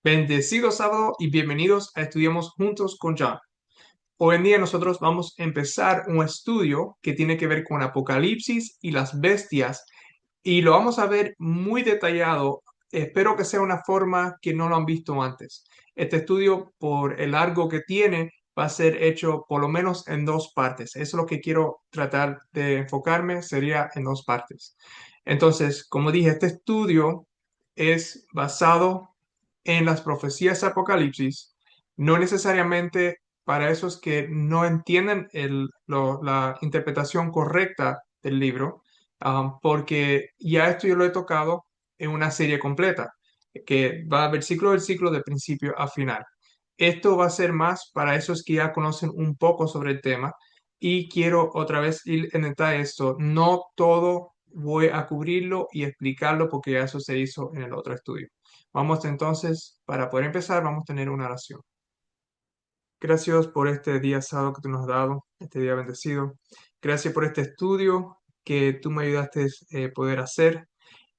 Bendecido sábado y bienvenidos a Estudiamos Juntos con John. Hoy en día nosotros vamos a empezar un estudio que tiene que ver con Apocalipsis y las bestias y lo vamos a ver muy detallado. Espero que sea una forma que no lo han visto antes. Este estudio, por el largo que tiene, va a ser hecho por lo menos en dos partes. Eso es lo que quiero tratar de enfocarme, sería en dos partes. Entonces, como dije, este estudio es basado en las profecías de Apocalipsis, no necesariamente para esos que no entienden la interpretación correcta del libro, porque ya esto yo lo he tocado en una serie completa, que va versículo a versículo de principio a final. Esto va a ser más para esos que ya conocen un poco sobre el tema y quiero otra vez ir en detalle esto. No todo voy a cubrirlo y explicarlo porque ya eso se hizo en el otro estudio. Vamos entonces, para poder empezar, vamos a tener una oración. Gracias por este día sábado que tú nos has dado, este día bendecido. Gracias por este estudio que tú me ayudaste a poder hacer.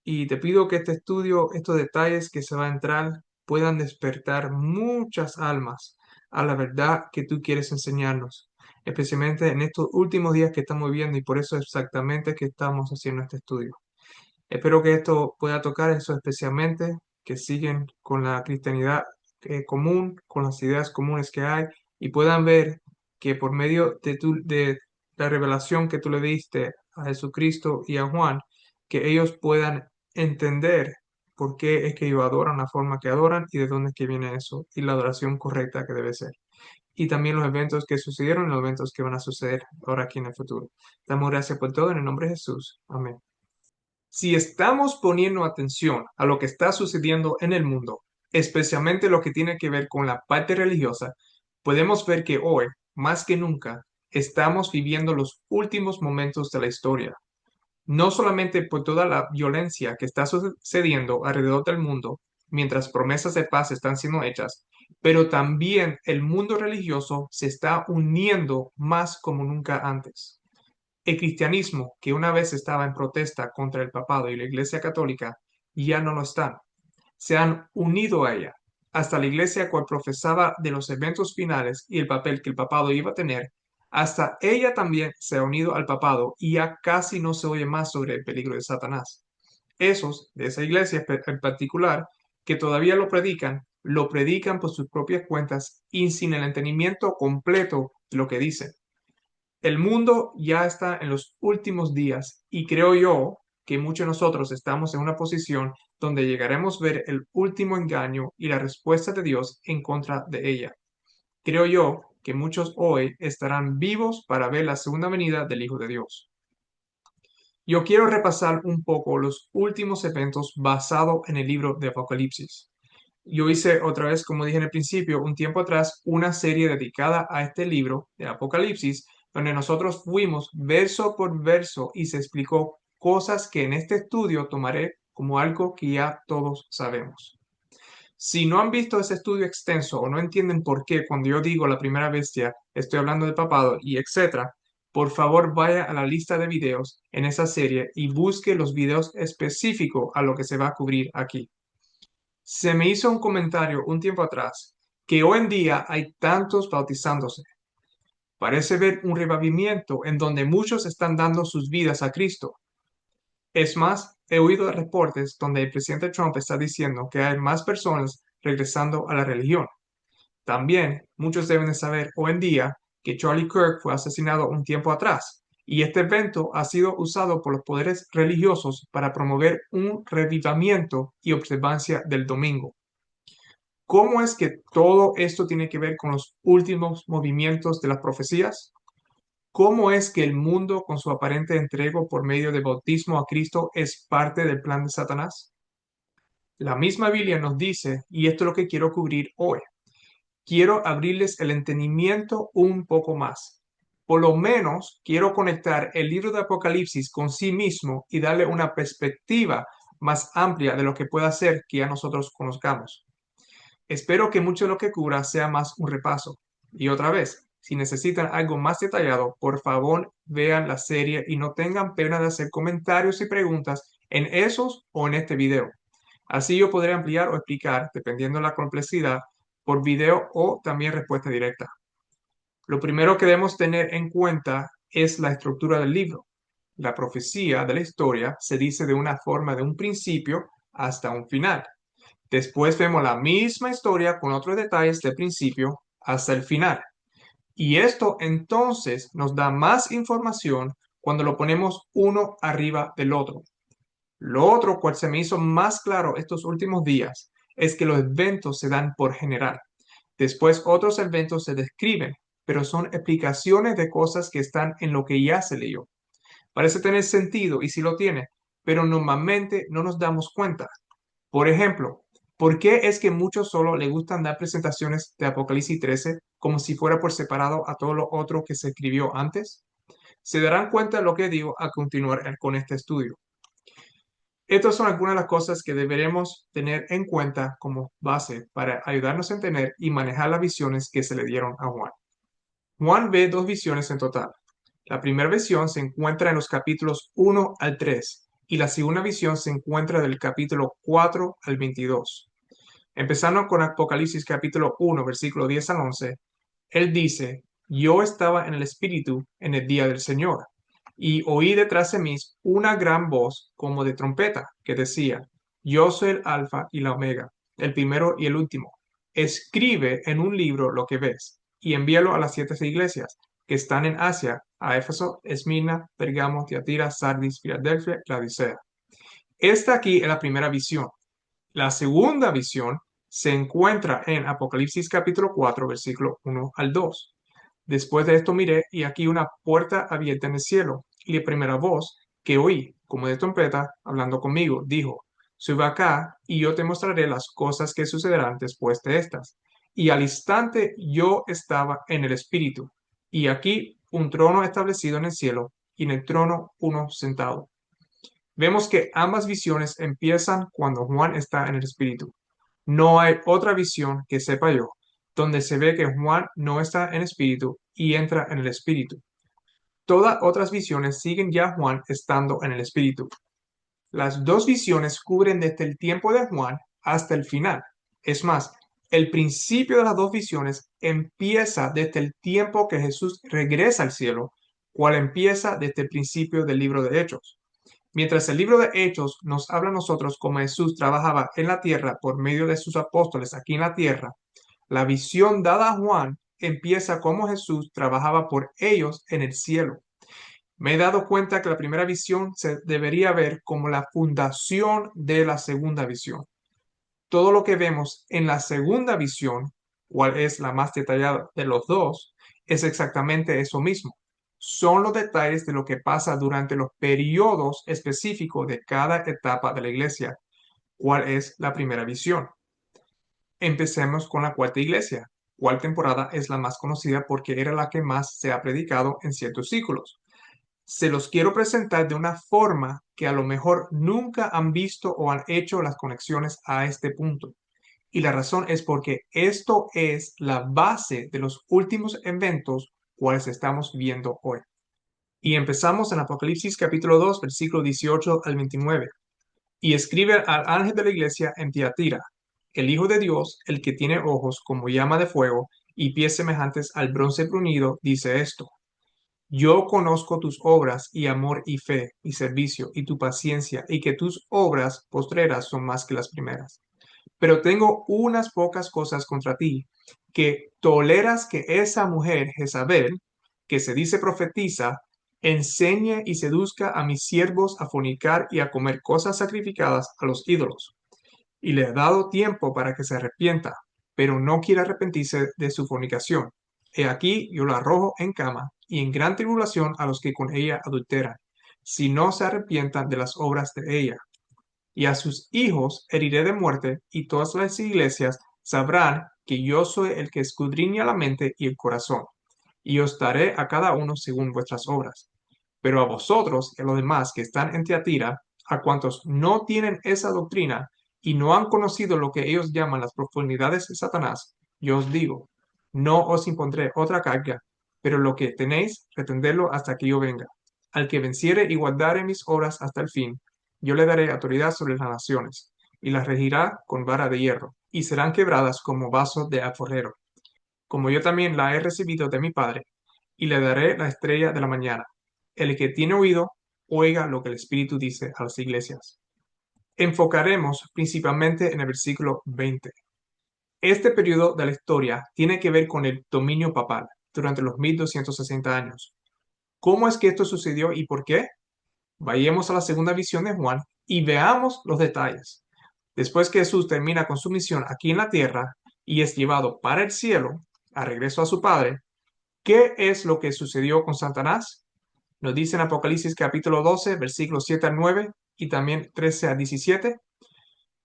Y te pido que este estudio, estos detalles que se va a entrar, puedan despertar muchas almas a la verdad que tú quieres enseñarnos, especialmente en estos últimos días que estamos viviendo y por eso exactamente que estamos haciendo este estudio. Espero que esto pueda tocar eso especialmente, que siguen con la cristianidad común, con las ideas comunes que hay y puedan ver que por medio de la revelación que tú le diste a Jesucristo y a Juan, que ellos puedan entender por qué es que ellos adoran la forma que adoran y de dónde es que viene eso y la adoración correcta que debe ser. Y también los eventos que sucedieron y los eventos que van a suceder ahora aquí en el futuro. Damos gracias por todo en el nombre de Jesús. Amén. Si estamos poniendo atención a lo que está sucediendo en el mundo, especialmente lo que tiene que ver con la parte religiosa, podemos ver que hoy, más que nunca, estamos viviendo los últimos momentos de la historia. No solamente por toda la violencia que está sucediendo alrededor del mundo, mientras promesas de paz están siendo hechas, pero también el mundo religioso se está uniendo más como nunca antes. El cristianismo, que una vez estaba en protesta contra el papado y la Iglesia Católica, ya no lo están. Se han unido a ella. Hasta la Iglesia cual profesaba de los eventos finales y el papel que el papado iba a tener, hasta ella también se ha unido al papado y ya casi no se oye más sobre el peligro de Satanás. Esos de esa iglesia en particular, que todavía lo predican por sus propias cuentas y sin el entendimiento completo de lo que dicen. El mundo ya está en los últimos días y creo yo que muchos de nosotros estamos en una posición donde llegaremos a ver el último engaño y la respuesta de Dios en contra de ella. Creo yo que muchos hoy estarán vivos para ver la segunda venida del Hijo de Dios. Yo quiero repasar un poco los últimos eventos basados en el libro de Apocalipsis. Yo hice otra vez, como dije en el principio, un tiempo atrás, una serie dedicada a este libro de Apocalipsis, donde nosotros fuimos verso por verso y se explicó cosas que en este estudio tomaré como algo que ya todos sabemos. Si no han visto ese estudio extenso o no entienden por qué cuando yo digo la primera bestia estoy hablando del papado y etcétera, por favor vaya a la lista de videos en esa serie y busque los videos específicos a lo que se va a cubrir aquí. Se me hizo un comentario un tiempo atrás que hoy en día hay tantos bautizándose. Parece ver un revivimiento en donde muchos están dando sus vidas a Cristo. Es más, he oído reportes donde el presidente Trump está diciendo que hay más personas regresando a la religión. También muchos deben de saber hoy en día que Charlie Kirk fue asesinado un tiempo atrás y este evento ha sido usado por los poderes religiosos para promover un revivamiento y observancia del domingo. ¿Cómo es que todo esto tiene que ver con los últimos movimientos de las profecías? ¿Cómo es que el mundo, con su aparente entrego por medio del bautismo a Cristo, es parte del plan de Satanás? La misma Biblia nos dice, y esto es lo que quiero cubrir hoy, quiero abrirles el entendimiento un poco más. Por lo menos quiero conectar el libro de Apocalipsis con sí mismo y darle una perspectiva más amplia de lo que pueda ser que ya nosotros conozcamos. Espero que mucho de lo que cubra sea más un repaso. Y otra vez, si necesitan algo más detallado, por favor vean la serie y no tengan pena de hacer comentarios y preguntas en esos o en este video. Así yo podré ampliar o explicar, dependiendo de la complejidad, por video o también respuesta directa. Lo primero que debemos tener en cuenta es la estructura del libro. La profecía de la historia se dice de una forma de un principio hasta un final. Después vemos la misma historia con otros detalles del principio hasta el final. Y esto entonces nos da más información cuando lo ponemos uno arriba del otro. Lo otro, cual se me hizo más claro estos últimos días, es que los eventos se dan por general. Después otros eventos se describen, pero son explicaciones de cosas que están en lo que ya se leyó. Parece tener sentido y sí lo tiene, pero normalmente no nos damos cuenta. Por ejemplo, ¿por qué es que muchos solo le gustan dar presentaciones de Apocalipsis 13 como si fuera por separado a todo lo otro que se escribió antes? Se darán cuenta de lo que digo a continuar con este estudio. Estas son algunas de las cosas que deberemos tener en cuenta como base para ayudarnos a entender y manejar las visiones que se le dieron a Juan. Juan ve dos visiones en total. La primera visión se encuentra en los capítulos 1 al 3 y la segunda visión se encuentra del capítulo 4 al 22. Empezando con Apocalipsis capítulo 1, versículo 10 al 11, él dice, yo estaba en el Espíritu en el día del Señor, y oí detrás de mí una gran voz como de trompeta, que decía, yo soy el Alfa y la Omega, el primero y el último. Escribe en un libro lo que ves, y envíalo a las 7 iglesias que están en Asia, a Éfeso, Esmirna, Pergamo, Tiatira, Sardis, Filadelfia, Laodicea. Esta aquí es la primera visión. La segunda visión se encuentra en Apocalipsis capítulo 4, versículo 1 al 2. Después de esto miré y aquí una puerta abierta en el cielo, y la primera voz que oí, como de trompeta, hablando conmigo, dijo, sube acá y yo te mostraré las cosas que sucederán después de estas. Y al instante yo estaba en el Espíritu, y aquí un trono establecido en el cielo, y en el trono uno sentado. Vemos que ambas visiones empiezan cuando Juan está en el Espíritu. No hay otra visión que sepa yo, donde se ve que Juan no está en espíritu y entra en el espíritu. Todas otras visiones siguen ya Juan estando en el espíritu. Las dos visiones cubren desde el tiempo de Juan hasta el final. Es más, el principio de las dos visiones empieza desde el tiempo que Jesús regresa al cielo, cual empieza desde el principio del libro de Hechos. Mientras el libro de Hechos nos habla a nosotros cómo Jesús trabajaba en la tierra por medio de sus apóstoles aquí en la tierra, la visión dada a Juan empieza como Jesús trabajaba por ellos en el cielo. Me he dado cuenta que la primera visión se debería ver como la fundación de la segunda visión. Todo lo que vemos en la segunda visión, cual es la más detallada de los dos, es exactamente eso mismo. Son los detalles de lo que pasa durante los periodos específicos de cada etapa de la iglesia, cuál es la primera visión. Empecemos con la cuarta iglesia, cual temporada es la más conocida porque era la que más se ha predicado en ciertos círculos. Se los quiero presentar de una forma que a lo mejor nunca han visto o han hecho las conexiones a este punto. Y la razón es porque esto es la base de los últimos eventos cuales estamos viendo hoy. Y empezamos en Apocalipsis capítulo 2, versículo 18 al 29. Y escribe al ángel de la iglesia en Tiatira, el Hijo de Dios, el que tiene ojos como llama de fuego y pies semejantes al bronce bruñido, dice esto. Yo conozco tus obras y amor y fe y servicio y tu paciencia y que tus obras postreras son más que las primeras. Pero tengo unas pocas cosas contra ti, que toleras que esa mujer Jezabel, que se dice profetiza, enseñe y seduzca a mis siervos a fornicar y a comer cosas sacrificadas a los ídolos. Y le he dado tiempo para que se arrepienta, pero no quiere arrepentirse de su fornicación. He aquí yo la arrojo en cama y en gran tribulación a los que con ella adulteran, si no se arrepientan de las obras de ella. Y a sus hijos heriré de muerte, y todas las iglesias sabrán que yo soy el que escudriña la mente y el corazón, y os daré a cada uno según vuestras obras. Pero a vosotros y a los demás que están en Tiatira, a cuantos no tienen esa doctrina y no han conocido lo que ellos llaman las profundidades de Satanás, yo os digo, no os impondré otra carga, pero lo que tenéis, retendedlo hasta que yo venga. Al que venciere y guardare mis obras hasta el fin, yo le daré autoridad sobre las naciones, y las regirá con vara de hierro, y serán quebradas como vasos de alforjero, como yo también la he recibido de mi Padre, y le daré la estrella de la mañana. El que tiene oído, oiga lo que el Espíritu dice a las iglesias. Enfocaremos principalmente en el versículo 20. Este periodo de la historia tiene que ver con el dominio papal durante los 1260 años. ¿Cómo es que esto sucedió y por qué? Vayamos a la segunda visión de Juan y veamos los detalles. Después que Jesús termina con su misión aquí en la tierra y es llevado para el cielo, a regreso a su Padre, ¿qué es lo que sucedió con Satanás? Nos dice en Apocalipsis capítulo 12, versículos 7 al 9 y también 13 al 17.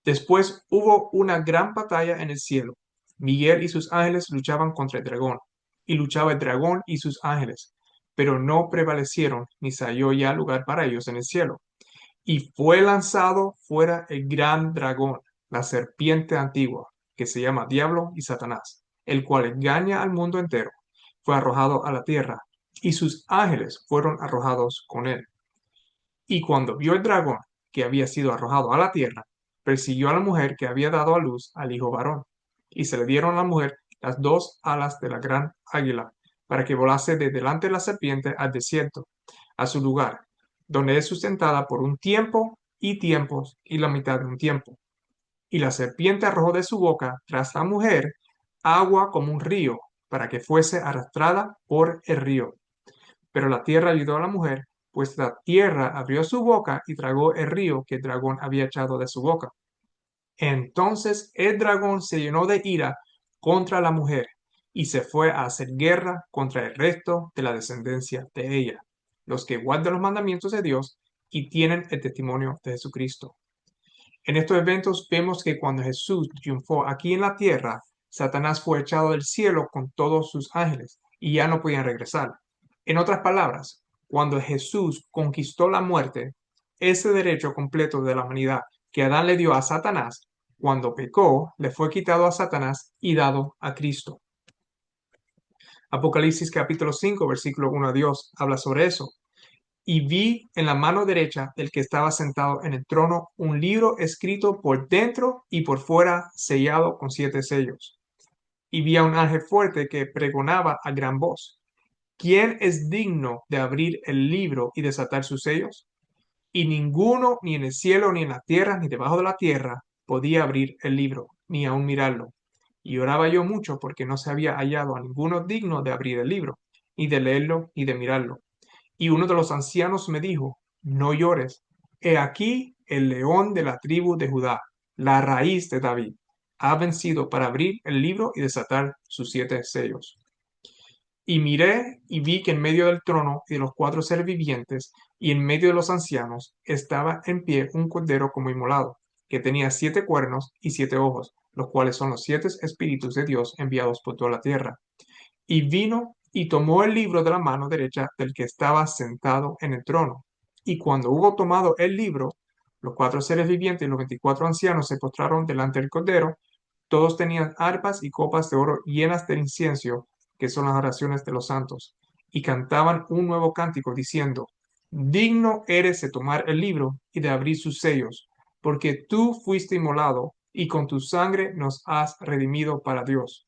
Después hubo una gran batalla en el cielo. Miguel y sus ángeles luchaban contra el dragón, y luchaba el dragón y sus ángeles, pero no prevalecieron, ni se halló ya lugar para ellos en el cielo. Y fue lanzado fuera el gran dragón, la serpiente antigua, que se llama Diablo y Satanás, el cual engaña al mundo entero. Fue arrojado a la tierra, y sus ángeles fueron arrojados con él. Y cuando vio el dragón que había sido arrojado a la tierra, persiguió a la mujer que había dado a luz al hijo varón. Y se le dieron a la mujer las dos alas de la gran águila, para que volase de delante de la serpiente al desierto, a su lugar, donde es sustentada por un tiempo y tiempos y la mitad de un tiempo. Y la serpiente arrojó de su boca tras la mujer agua como un río, para que fuese arrastrada por el río. Pero la tierra ayudó a la mujer, pues la tierra abrió su boca y tragó el río que el dragón había echado de su boca. Entonces el dragón se llenó de ira contra la mujer y se fue a hacer guerra contra el resto de la descendencia de ella, los que guardan los mandamientos de Dios y tienen el testimonio de Jesucristo. En estos eventos vemos que cuando Jesús triunfó aquí en la tierra, Satanás fue echado del cielo con todos sus ángeles y ya no podían regresar. En otras palabras, cuando Jesús conquistó la muerte, ese derecho completo de la humanidad que Adán le dio a Satanás, cuando pecó, le fue quitado a Satanás y dado a Cristo. Apocalipsis capítulo 5, versículo 1 a Dios habla sobre eso. Y vi en la mano derecha del que estaba sentado en el trono un libro escrito por dentro y por fuera, sellado con 7 sellos. Y vi a un ángel fuerte que pregonaba a gran voz: ¿Quién es digno de abrir el libro y desatar sus sellos? Y ninguno, ni en el cielo, ni en la tierra, ni debajo de la tierra, podía abrir el libro, ni aun mirarlo. Y oraba yo mucho porque no se había hallado a ninguno digno de abrir el libro, ni de leerlo, ni de mirarlo. Y uno de los ancianos me dijo: No llores. He aquí el león de la tribu de Judá, la raíz de David, ha vencido para abrir el libro y desatar sus 7 sellos. Y miré y vi que en medio del trono y de los 4 seres vivientes y en medio de los ancianos estaba en pie un cordero como inmolado, que tenía 7 cuernos y 7 ojos, los cuales son los 7 espíritus de Dios enviados por toda la tierra. Y vino y tomó el libro de la mano derecha del que estaba sentado en el trono. Y cuando hubo tomado el libro, los 4 seres vivientes y los 24 ancianos se postraron delante del cordero. Todos tenían arpas y copas de oro llenas de incienso, que son las oraciones de los santos, y cantaban un nuevo cántico diciendo: Digno eres de tomar el libro y de abrir sus sellos, porque tú fuiste inmolado, y con tu sangre nos has redimido para Dios,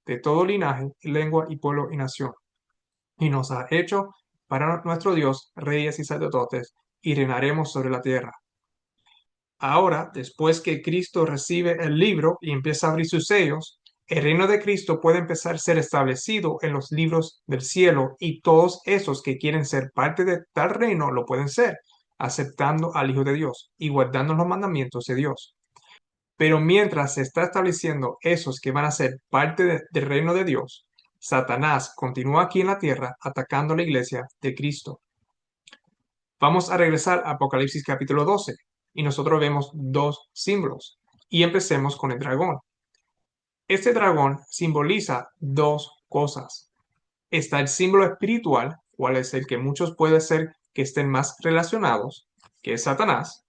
de todo linaje, lengua y pueblo y nación, y nos ha hecho para nuestro Dios reyes y sacerdotes, y reinaremos sobre la tierra. Ahora, después que Cristo recibe el libro y empieza a abrir sus sellos, el reino de Cristo puede empezar a ser establecido en los libros del cielo, y todos esos que quieren ser parte de tal reino lo pueden ser, aceptando al Hijo de Dios y guardando los mandamientos de Dios. Pero mientras se está estableciendo esos que van a ser parte del reino de Dios, Satanás continúa aquí en la tierra atacando a la iglesia de Cristo. Vamos a regresar a Apocalipsis capítulo 12 y nosotros vemos 2 símbolos y empecemos con el dragón. Este dragón simboliza 2 cosas. Está el símbolo espiritual, cual es el que muchos puede ser que estén más relacionados, que es Satanás,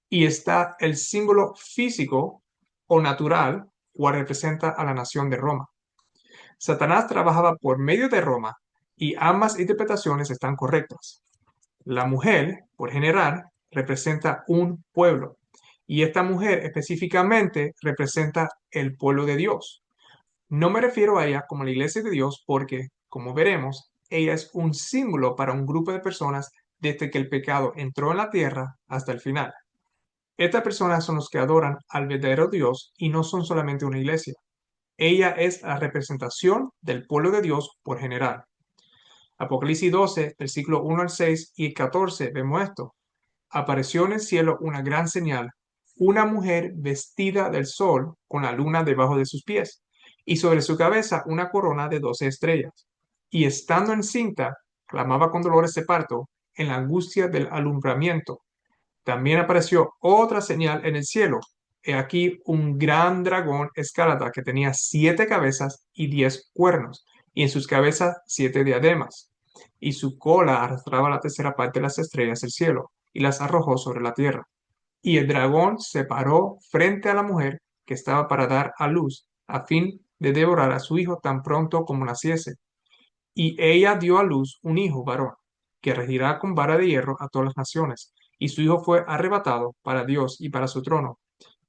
y está el símbolo físico o natural, cual representa a la nación de Roma. Satanás trabajaba por medio de Roma y ambas interpretaciones están correctas. La mujer, por general, representa un pueblo Y esta mujer específicamente representa el pueblo de Dios. No me refiero a ella como la iglesia de Dios porque, como veremos, ella es un símbolo para un grupo de personas desde que el pecado entró en la tierra hasta el final. Estas personas son los que adoran al verdadero Dios y no son solamente una iglesia. Ella es la representación del pueblo de Dios por general. Apocalipsis 12, versículo 1 al 6 y 14, vemos esto. Apareció en el cielo una gran señal, una mujer vestida del sol con la luna debajo de sus pies, y sobre su cabeza una corona de 12 estrellas. Y estando encinta, clamaba con dolores de parto, en la angustia del alumbramiento. También apareció otra señal en el cielo. He aquí un gran dragón escarlata que tenía 7 cabezas y 10 cuernos, y en sus cabezas 7 diademas. Y su cola arrastraba la tercera parte de las estrellas del cielo, y las arrojó sobre la tierra. Y el dragón se paró frente a la mujer que estaba para dar a luz, a fin de devorar a su hijo tan pronto como naciese. Y ella dio a luz un hijo varón, que regirá con vara de hierro a todas las naciones. Y su hijo fue arrebatado para Dios y para su trono.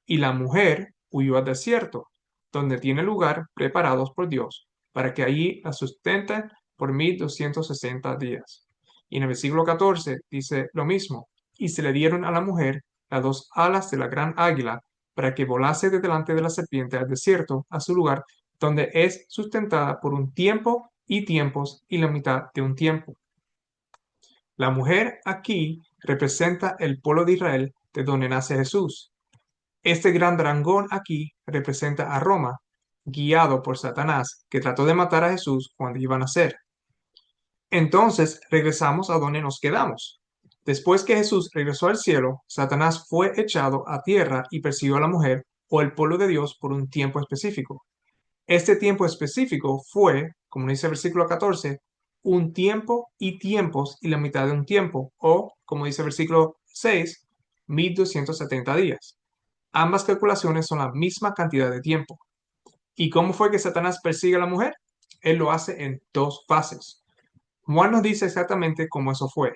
Y la mujer huyó al desierto, donde tiene lugar preparados por Dios, para que allí la sustenten por 1260 días. Y en el versículo 14 dice lo mismo. Y se le dieron a la mujer las 2 alas de la gran águila, para que volase de delante de la serpiente al desierto, a su lugar, donde es sustentada por un tiempo y tiempos y la mitad de un tiempo. La mujer aquí representa el pueblo de Israel de donde nace Jesús. Este gran dragón aquí representa a Roma, guiado por Satanás, que trató de matar a Jesús cuando iba a nacer. Entonces regresamos a donde nos quedamos. Después que Jesús regresó al cielo, Satanás fue echado a tierra y persiguió a la mujer o el pueblo de Dios por un tiempo específico. Este tiempo específico fue, como dice el versículo 14, un tiempo y tiempos y la mitad de un tiempo, o, como dice el versículo 6, 1270 días. Ambas calculaciones son la misma cantidad de tiempo. ¿Y cómo fue que Satanás persigue a la mujer? Él lo hace en 2 fases. Juan nos dice exactamente cómo eso fue.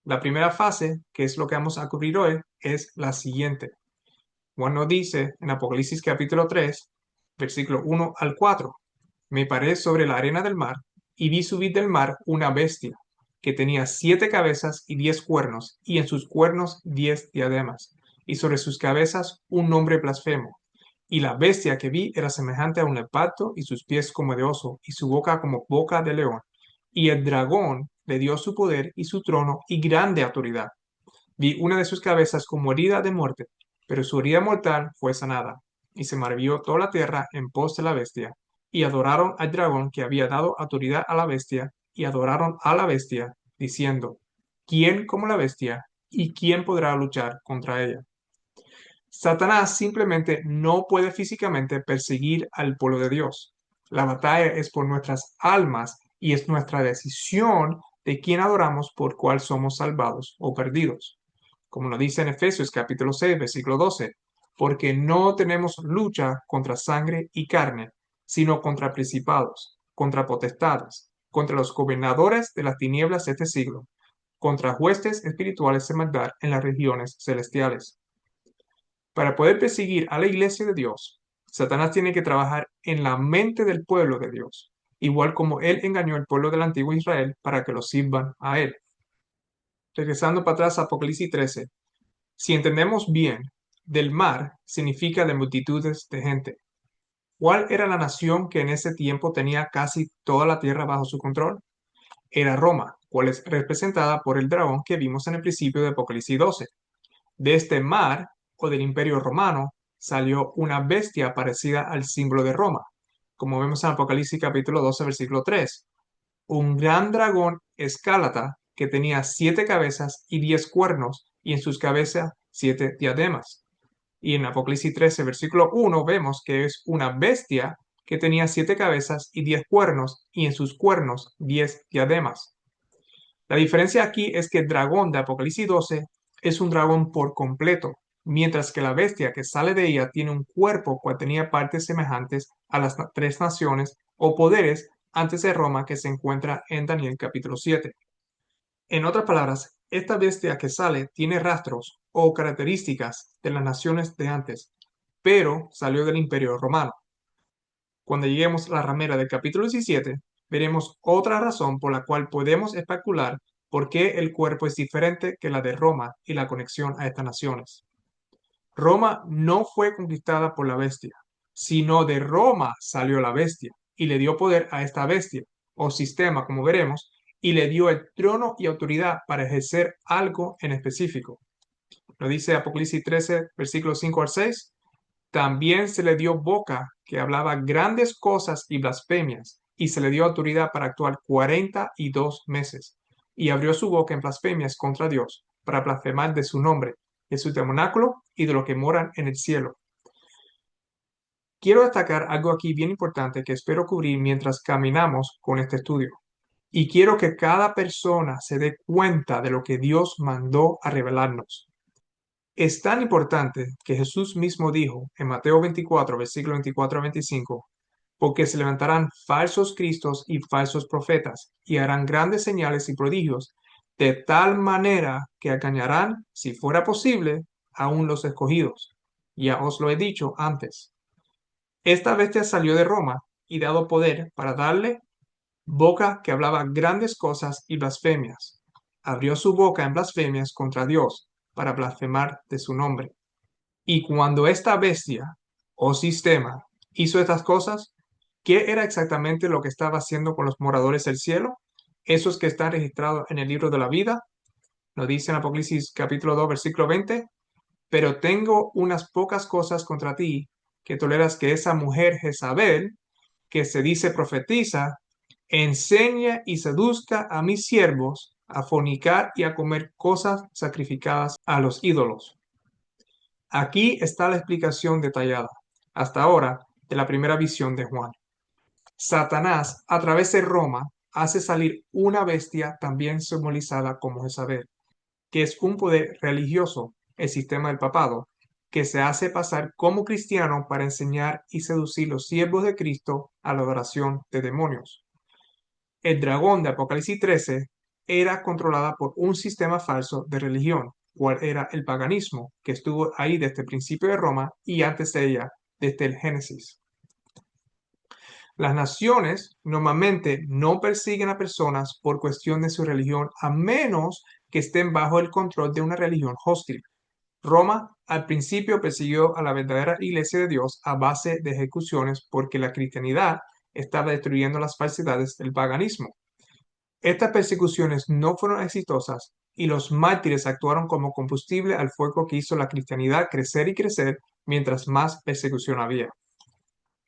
La primera fase, que es lo que vamos a cubrir hoy, es la siguiente. Juan nos dice en Apocalipsis capítulo 3, versículo 1 al 4. Me paré sobre la arena del mar y vi subir del mar una bestia que tenía 7 cabezas y 10 cuernos, y en sus cuernos 10 diademas, y sobre sus cabezas un nombre blasfemo. Y la bestia que vi era semejante a un leopardo, y sus pies como de oso, y su boca como boca de león. Y el dragón le dio su poder y su trono y grande autoridad. Vi una de sus cabezas como herida de muerte, pero su herida mortal fue sanada. Y se maravilló toda la tierra en pos de la bestia. Y adoraron al dragón que había dado autoridad a la bestia, y adoraron a la bestia, diciendo, ¿quién como la bestia? ¿Y quién podrá luchar contra ella? Satanás simplemente no puede físicamente perseguir al pueblo de Dios. La batalla es por nuestras almas y es nuestra decisión de quién adoramos por cuál somos salvados o perdidos. Como lo dice en Efesios capítulo 6, versículo 12, porque no tenemos lucha contra sangre y carne, sino contra principados, contra potestades, contra los gobernadores de las tinieblas de este siglo, contra huestes espirituales de maldad en las regiones celestiales. Para poder perseguir a la iglesia de Dios, Satanás tiene que trabajar en la mente del pueblo de Dios, igual como él engañó al pueblo del antiguo Israel para que lo sirvan a él. Regresando para atrás a Apocalipsis 13, si entendemos bien, del mar significa de multitudes de gente. ¿Cuál era la nación que en ese tiempo tenía casi toda la tierra bajo su control? Era Roma, cual es representada por el dragón que vimos en el principio de Apocalipsis 12. De este mar o del imperio romano salió una bestia parecida al símbolo de Roma, como vemos en Apocalipsis capítulo 12, versículo 3. Un gran dragón escálata que tenía 7 cabezas y 10 cuernos, y en sus cabezas 7 diademas. Y en Apocalipsis 13, versículo 1, vemos que es una bestia que tenía 7 cabezas y 10 cuernos, y en sus cuernos 10 diademas. La diferencia aquí es que el dragón de Apocalipsis 12 es un dragón por completo, mientras que la bestia que sale de ella tiene un cuerpo que tenía partes semejantes a las 3 naciones o poderes antes de Roma que se encuentra en Daniel capítulo 7. En otras palabras, esta bestia que sale tiene rastros o características de las naciones de antes, pero salió del Imperio Romano. Cuando lleguemos a la ramera del capítulo 17, veremos otra razón por la cual podemos especular por qué el cuerpo es diferente que la de Roma y la conexión a estas naciones. Roma no fue conquistada por la bestia, sino de Roma salió la bestia y le dio poder a esta bestia, o sistema, como veremos, y le dio el trono y autoridad para ejercer algo en específico. Lo dice Apocalipsis 13, versículos 5 al 6. También se le dio boca que hablaba grandes cosas y blasfemias, y se le dio autoridad para actuar 42 meses. Y abrió su boca en blasfemias contra Dios, para blasfemar de su nombre, de su tabernáculo y de los que moran en el cielo. Quiero destacar algo aquí bien importante que espero cubrir mientras caminamos con este estudio. Y quiero que cada persona se dé cuenta de lo que Dios mandó a revelarnos. Es tan importante que Jesús mismo dijo en Mateo 24, versículo 24 a 25, porque se levantarán falsos cristos y falsos profetas, y harán grandes señales y prodigios, de tal manera que engañarán, si fuera posible, aún los escogidos. Ya os lo he dicho antes. Esta bestia salió de Roma y dado poder para darle boca que hablaba grandes cosas y blasfemias. Abrió su boca en blasfemias contra Dios para blasfemar de su nombre. Y cuando esta bestia o sistema hizo estas cosas, ¿qué era exactamente lo que estaba haciendo con los moradores del cielo? Esos que están registrados en el libro de la vida, nos dice en Apocalipsis capítulo 2, versículo 20, pero tengo unas pocas cosas contra ti, que toleras que esa mujer Jezabel, que se dice profetiza, enseña y seduzca a mis siervos a fornicar y a comer cosas sacrificadas a los ídolos. Aquí está la explicación detallada, hasta ahora, de la primera visión de Juan. Satanás, a través de Roma, hace salir una bestia también simbolizada como Jezabel, que es un poder religioso, el sistema del papado, que se hace pasar como cristiano para enseñar y seducir los siervos de Cristo a la adoración de demonios. El dragón de Apocalipsis 13 era controlada por un sistema falso de religión, cual era el paganismo, que estuvo ahí desde el principio de Roma y antes de ella, desde el Génesis. Las naciones normalmente no persiguen a personas por cuestión de su religión a menos que estén bajo el control de una religión hostil. Roma al principio persiguió a la verdadera iglesia de Dios a base de ejecuciones porque la cristianidad estaba destruyendo las falsedades del paganismo. Estas persecuciones no fueron exitosas y los mártires actuaron como combustible al fuego que hizo la cristianidad crecer y crecer mientras más persecución había.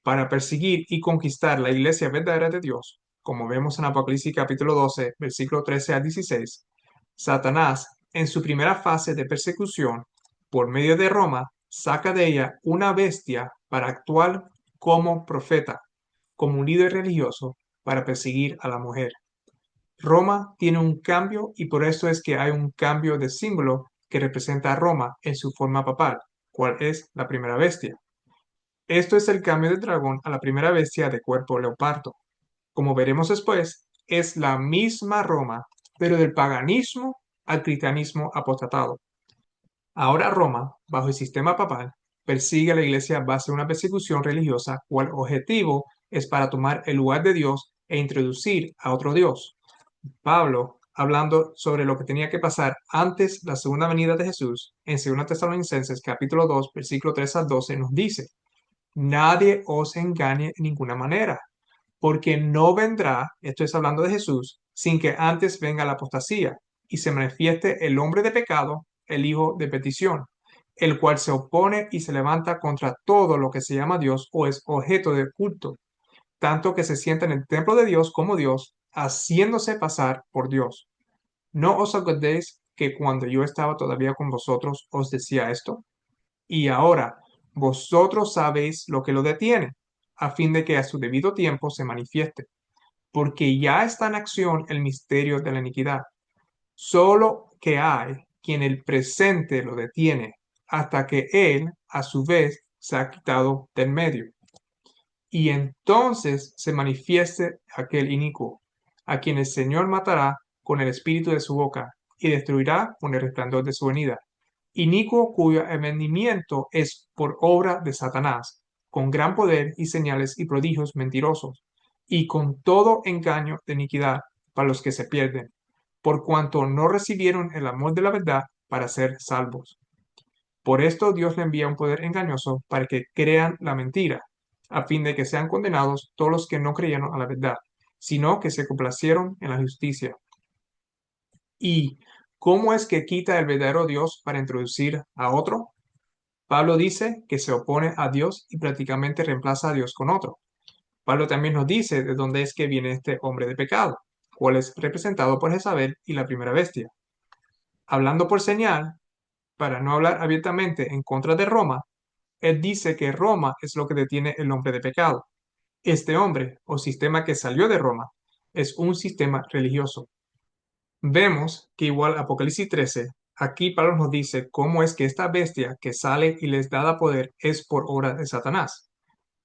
Para perseguir y conquistar la iglesia verdadera de Dios, como vemos en Apocalipsis capítulo 12, versículo 13 al 16, Satanás, en su primera fase de persecución, por medio de Roma, saca de ella una bestia para actuar como profeta, como un líder religioso para perseguir a la mujer. Roma tiene un cambio y por eso es que hay un cambio de símbolo que representa a Roma en su forma papal, cual es la primera bestia. Esto es el cambio del dragón a la primera bestia de cuerpo leopardo. Como veremos después, es la misma Roma, pero del paganismo al cristianismo apostatado. Ahora Roma, bajo el sistema papal, persigue a la iglesia a base de una persecución religiosa cual objetivo es para tomar el lugar de Dios e introducir a otro Dios. Pablo, hablando sobre lo que tenía que pasar antes la segunda venida de Jesús, en 2 Tesalonicenses capítulo 2, versículo 3 al 12, nos dice: nadie os engañe en ninguna manera, porque no vendrá, esto es hablando de Jesús, sin que antes venga la apostasía y se manifieste el hombre de pecado, el hijo de perdición, el cual se opone y se levanta contra todo lo que se llama Dios o es objeto de culto, tanto que se sienta en el templo de Dios como Dios, haciéndose pasar por Dios. ¿No os acordéis que cuando yo estaba todavía con vosotros os decía esto? Y ahora vosotros sabéis lo que lo detiene, a fin de que a su debido tiempo se manifieste, porque ya está en acción el misterio de la iniquidad. Solo que hay quien el presente lo detiene, hasta que él, a su vez, se ha quitado del medio. Y entonces se manifieste aquel inicuo, a quien el Señor matará con el espíritu de su boca y destruirá con el resplandor de su venida. Inicuo cuyo advenimiento es por obra de Satanás, con gran poder y señales y prodigios mentirosos, y con todo engaño de iniquidad para los que se pierden, por cuanto no recibieron el amor de la verdad para ser salvos. Por esto Dios le envía un poder engañoso para que crean la mentira, a fin de que sean condenados todos los que no creyeron a la verdad, sino que se complacieron en la justicia. ¿Y cómo es que quita el verdadero Dios para introducir a otro? Pablo dice que se opone a Dios y prácticamente reemplaza a Dios con otro. Pablo también nos dice de dónde es que viene este hombre de pecado, cual es representado por Jezabel y la primera bestia. Hablando por señal, para no hablar abiertamente en contra de Roma, él dice que Roma es lo que detiene el hombre de pecado. Este hombre, o sistema que salió de Roma, es un sistema religioso. Vemos que igual Apocalipsis 13, aquí Pablo nos dice cómo es que esta bestia que sale y les da poder es por obra de Satanás.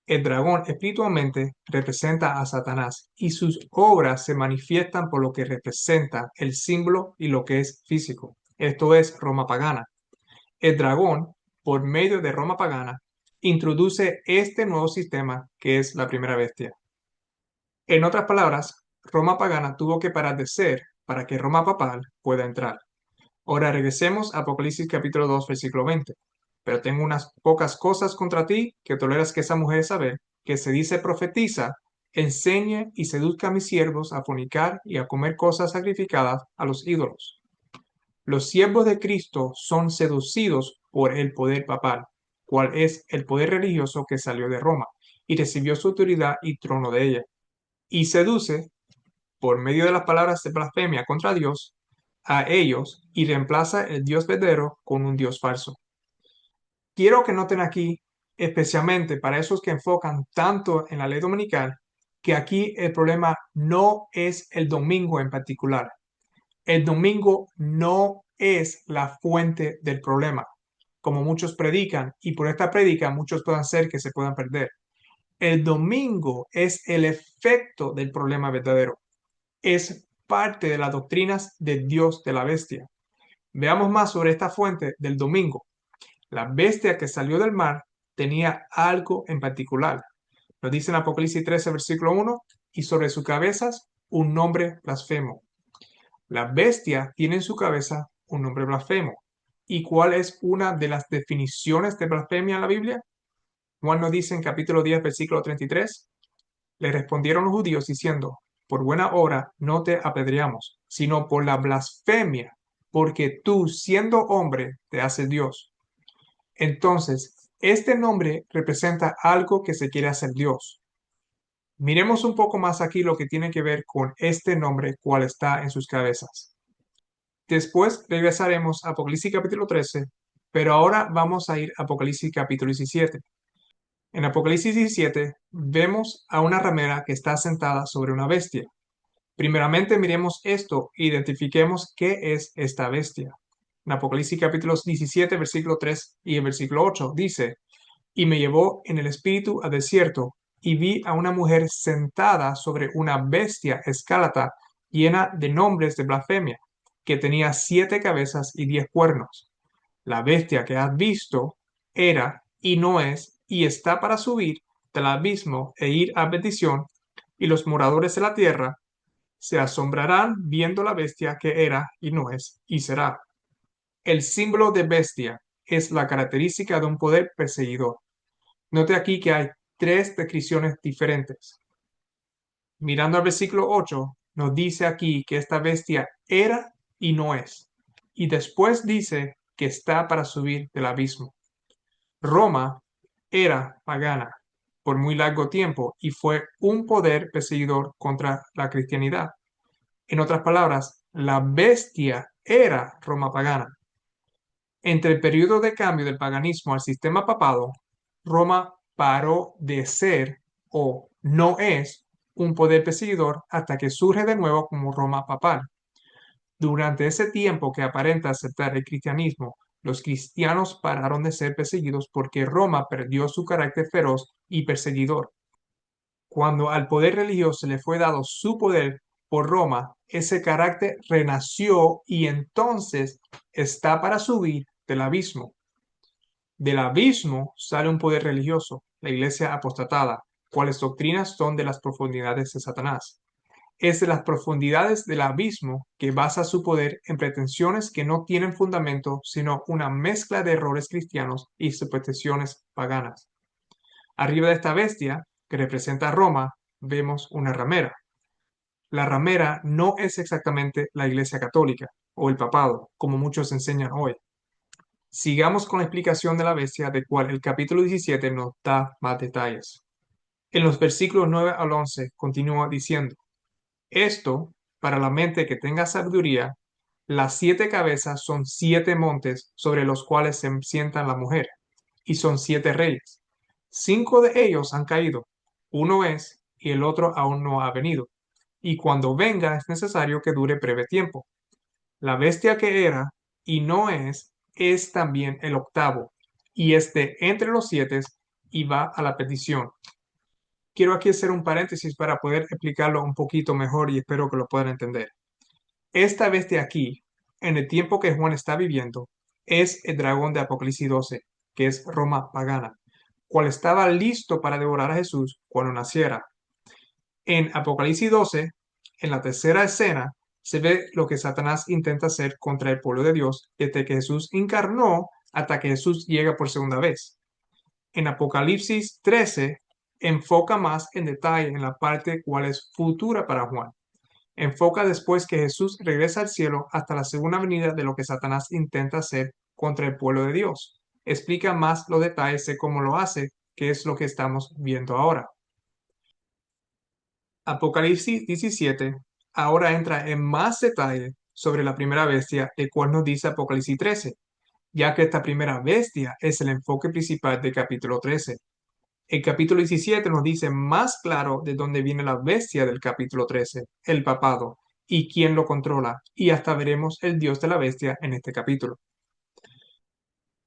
El dragón espiritualmente representa a Satanás y sus obras se manifiestan por lo que representa el símbolo y lo que es físico. Esto es Roma pagana. El dragón, por medio de Roma pagana, introduce este nuevo sistema que es la primera bestia. En otras palabras, Roma pagana tuvo que parar de ser para que Roma papal pueda entrar. Ahora regresemos a Apocalipsis capítulo 2, versículo 20. Pero tengo unas pocas cosas contra ti que toleras que esa mujer Isabel, que se dice profetiza, enseñe y seduzca a mis siervos a fornicar y a comer cosas sacrificadas a los ídolos. Los siervos de Cristo son seducidos por el poder papal, cual es el poder religioso que salió de Roma y recibió su autoridad y trono de ella, y seduce, por medio de las palabras de blasfemia contra Dios, a ellos y reemplaza el Dios verdadero con un Dios falso. Quiero que noten aquí, especialmente para esos que enfocan tanto en la ley dominical, que aquí el problema no es el domingo en particular. El domingo no es la fuente del problema, como muchos predican, y por esta predica muchos pueden ser que se puedan perder. El domingo es el efecto del problema verdadero. Es parte de las doctrinas de Dios de la bestia. Veamos más sobre esta fuente del domingo. La bestia que salió del mar tenía algo en particular. Nos dice en Apocalipsis 13, versículo 1, y sobre sus cabezas un nombre blasfemo. La bestia tiene en su cabeza un nombre blasfemo. ¿Y cuál es una de las definiciones de blasfemia en la Biblia? Juan nos dice en capítulo 10, versículo 33, le respondieron los judíos diciendo, por buena obra no te apedreamos, sino por la blasfemia, porque tú, siendo hombre, te haces Dios. Entonces, este nombre representa algo que se quiere hacer Dios. Miremos un poco más aquí lo que tiene que ver con este nombre, cual está en sus cabezas. Después regresaremos a Apocalipsis capítulo 13, pero ahora vamos a ir a Apocalipsis capítulo 17. En Apocalipsis 17 vemos a una ramera que está sentada sobre una bestia. Primeramente miremos esto e identifiquemos qué es esta bestia. En Apocalipsis capítulo 17, versículo 3 y el versículo 8 dice, y me llevó en el espíritu al desierto, y vi a una mujer sentada sobre una bestia escálata llena de nombres de blasfemia, que tenía 7 cabezas y 10 cuernos. La bestia que has visto era y no es, y está para subir del abismo e ir a perdición, y los moradores de la tierra se asombrarán viendo la bestia que era y no es y será. El símbolo de bestia es la característica de un poder perseguidor. Note aquí que hay 3 descripciones diferentes. Mirando al versículo 8, nos dice aquí que esta bestia era y no es. Y después dice que está para subir del abismo. Roma era pagana por muy largo tiempo y fue un poder perseguidor contra la cristianidad. En otras palabras, la bestia era Roma pagana. Entre el periodo de cambio del paganismo al sistema papado, Roma paró de ser o no es un poder perseguidor hasta que surge de nuevo como Roma papal. Durante ese tiempo que aparenta aceptar el cristianismo, los cristianos pararon de ser perseguidos porque Roma perdió su carácter feroz y perseguidor. Cuando al poder religioso le fue dado su poder, por Roma, ese carácter renació y entonces está para subir del abismo. Del abismo sale un poder religioso, la iglesia apostatada, cuales doctrinas son de las profundidades de Satanás. Es de las profundidades del abismo que basa su poder en pretensiones que no tienen fundamento, sino una mezcla de errores cristianos y supersticiones paganas. Arriba de esta bestia, que representa a Roma, vemos una ramera. La ramera no es exactamente la Iglesia Católica o el papado, como muchos enseñan hoy. Sigamos con la explicación de la bestia, de cual el capítulo 17 nos da más detalles. En los versículos 9 al 11 continúa diciendo: esto, para la mente que tenga sabiduría, las 7 cabezas son 7 montes sobre los cuales se sienta la mujer, y son 7 reyes. 5 de ellos han caído, uno es, y el otro aún no ha venido, y cuando venga es necesario que dure breve tiempo. La bestia que era y no es también el octavo, y entre los 7 y va a la perdición. Quiero aquí hacer un paréntesis para poder explicarlo un poquito mejor y espero que lo puedan entender. Esta bestia aquí, en el tiempo que Juan está viviendo, es el dragón de Apocalipsis 12, que es Roma pagana, cual estaba listo para devorar a Jesús cuando naciera. En Apocalipsis 12, en la tercera escena, se ve lo que Satanás intenta hacer contra el pueblo de Dios desde que Jesús encarnó hasta que Jesús llega por segunda vez. En Apocalipsis 13, enfoca más en detalle en la parte cual es futura para Juan. Enfoca después que Jesús regresa al cielo hasta la segunda venida de lo que Satanás intenta hacer contra el pueblo de Dios. Explica más los detalles de cómo lo hace, que es lo que estamos viendo ahora. Apocalipsis 17 ahora entra en más detalle sobre la primera bestia, el cual nos dice Apocalipsis 13, ya que esta primera bestia es el enfoque principal del capítulo 13. El capítulo 17 nos dice más claro de dónde viene la bestia del capítulo 13, el papado, y quién lo controla, y hasta veremos el dios de la bestia en este capítulo.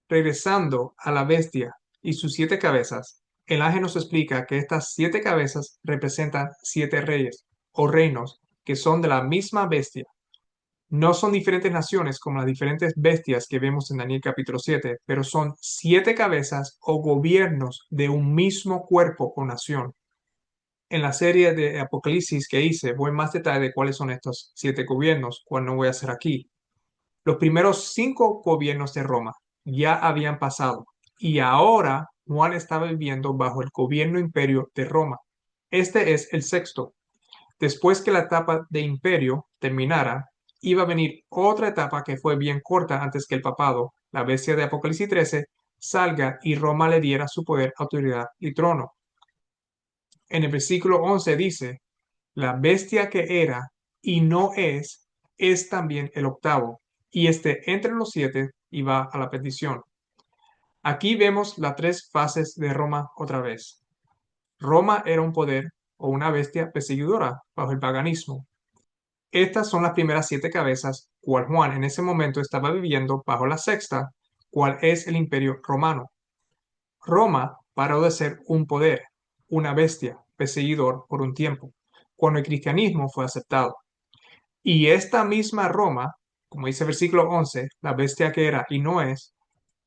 Regresando a la bestia y sus 7 cabezas, el ángel nos explica que estas 7 cabezas representan 7 reyes o reinos que son de la misma bestia. No son diferentes naciones como las diferentes bestias que vemos en Daniel capítulo 7, pero son 7 cabezas o gobiernos de un mismo cuerpo o nación. En la serie de Apocalipsis que hice, voy en más detalle de cuáles son estos 7 gobiernos, cual no voy a hacer aquí. Los primeros 5 gobiernos de Roma ya habían pasado y ahora Juan estaba viviendo bajo el gobierno imperio de Roma. Este es el sexto. Después que la etapa de imperio terminara, iba a venir otra etapa que fue bien corta antes que el papado, la bestia de Apocalipsis 13, salga y Roma le diera su poder, autoridad y trono. En el versículo 11 dice: la bestia que era y no es también el octavo, y entre los 7 y va a la perdición. Aquí vemos las 3 fases de Roma otra vez. Roma era un poder o una bestia perseguidora bajo el paganismo. Estas son las primeras 7 cabezas, cual Juan en ese momento estaba viviendo bajo la sexta, cual es el imperio romano. Roma paró de ser un poder, una bestia, perseguidor por un tiempo, cuando el cristianismo fue aceptado. Y esta misma Roma, como dice el versículo 11, la bestia que era y no es,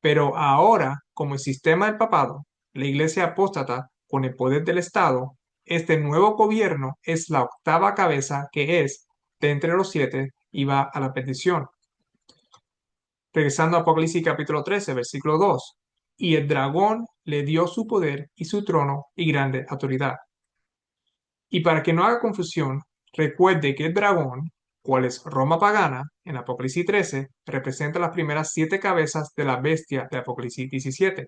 pero ahora, como el sistema del papado, la iglesia apóstata, con el poder del Estado, este nuevo gobierno es la octava cabeza que es de entre los 7 y va a la perdición. Regresando a Apocalipsis capítulo 13, versículo 2. Y el dragón le dio su poder y su trono y grande autoridad. Y para que no haga confusión, recuerde que el dragón, cual es Roma pagana, en Apocalipsis 13, representa las primeras 7 cabezas de la bestia de Apocalipsis 17.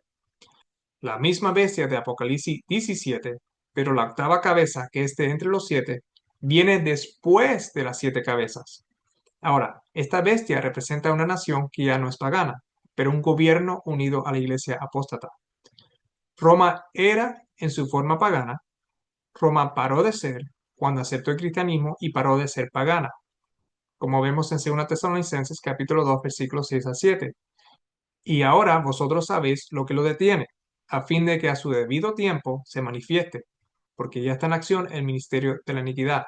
La misma bestia de Apocalipsis 17, pero la octava cabeza, que es de entre los 7, viene después de las 7 cabezas. Ahora, esta bestia representa una nación que ya no es pagana, pero un gobierno unido a la iglesia apóstata. Roma era en su forma pagana. Roma paró de ser cuando aceptó el cristianismo y paró de ser pagana, como vemos en 2 Tesalonicenses capítulo 2 versículos 6 a 7. Y ahora vosotros sabéis lo que lo detiene, a fin de que a su debido tiempo se manifieste, porque ya está en acción el ministerio de la iniquidad.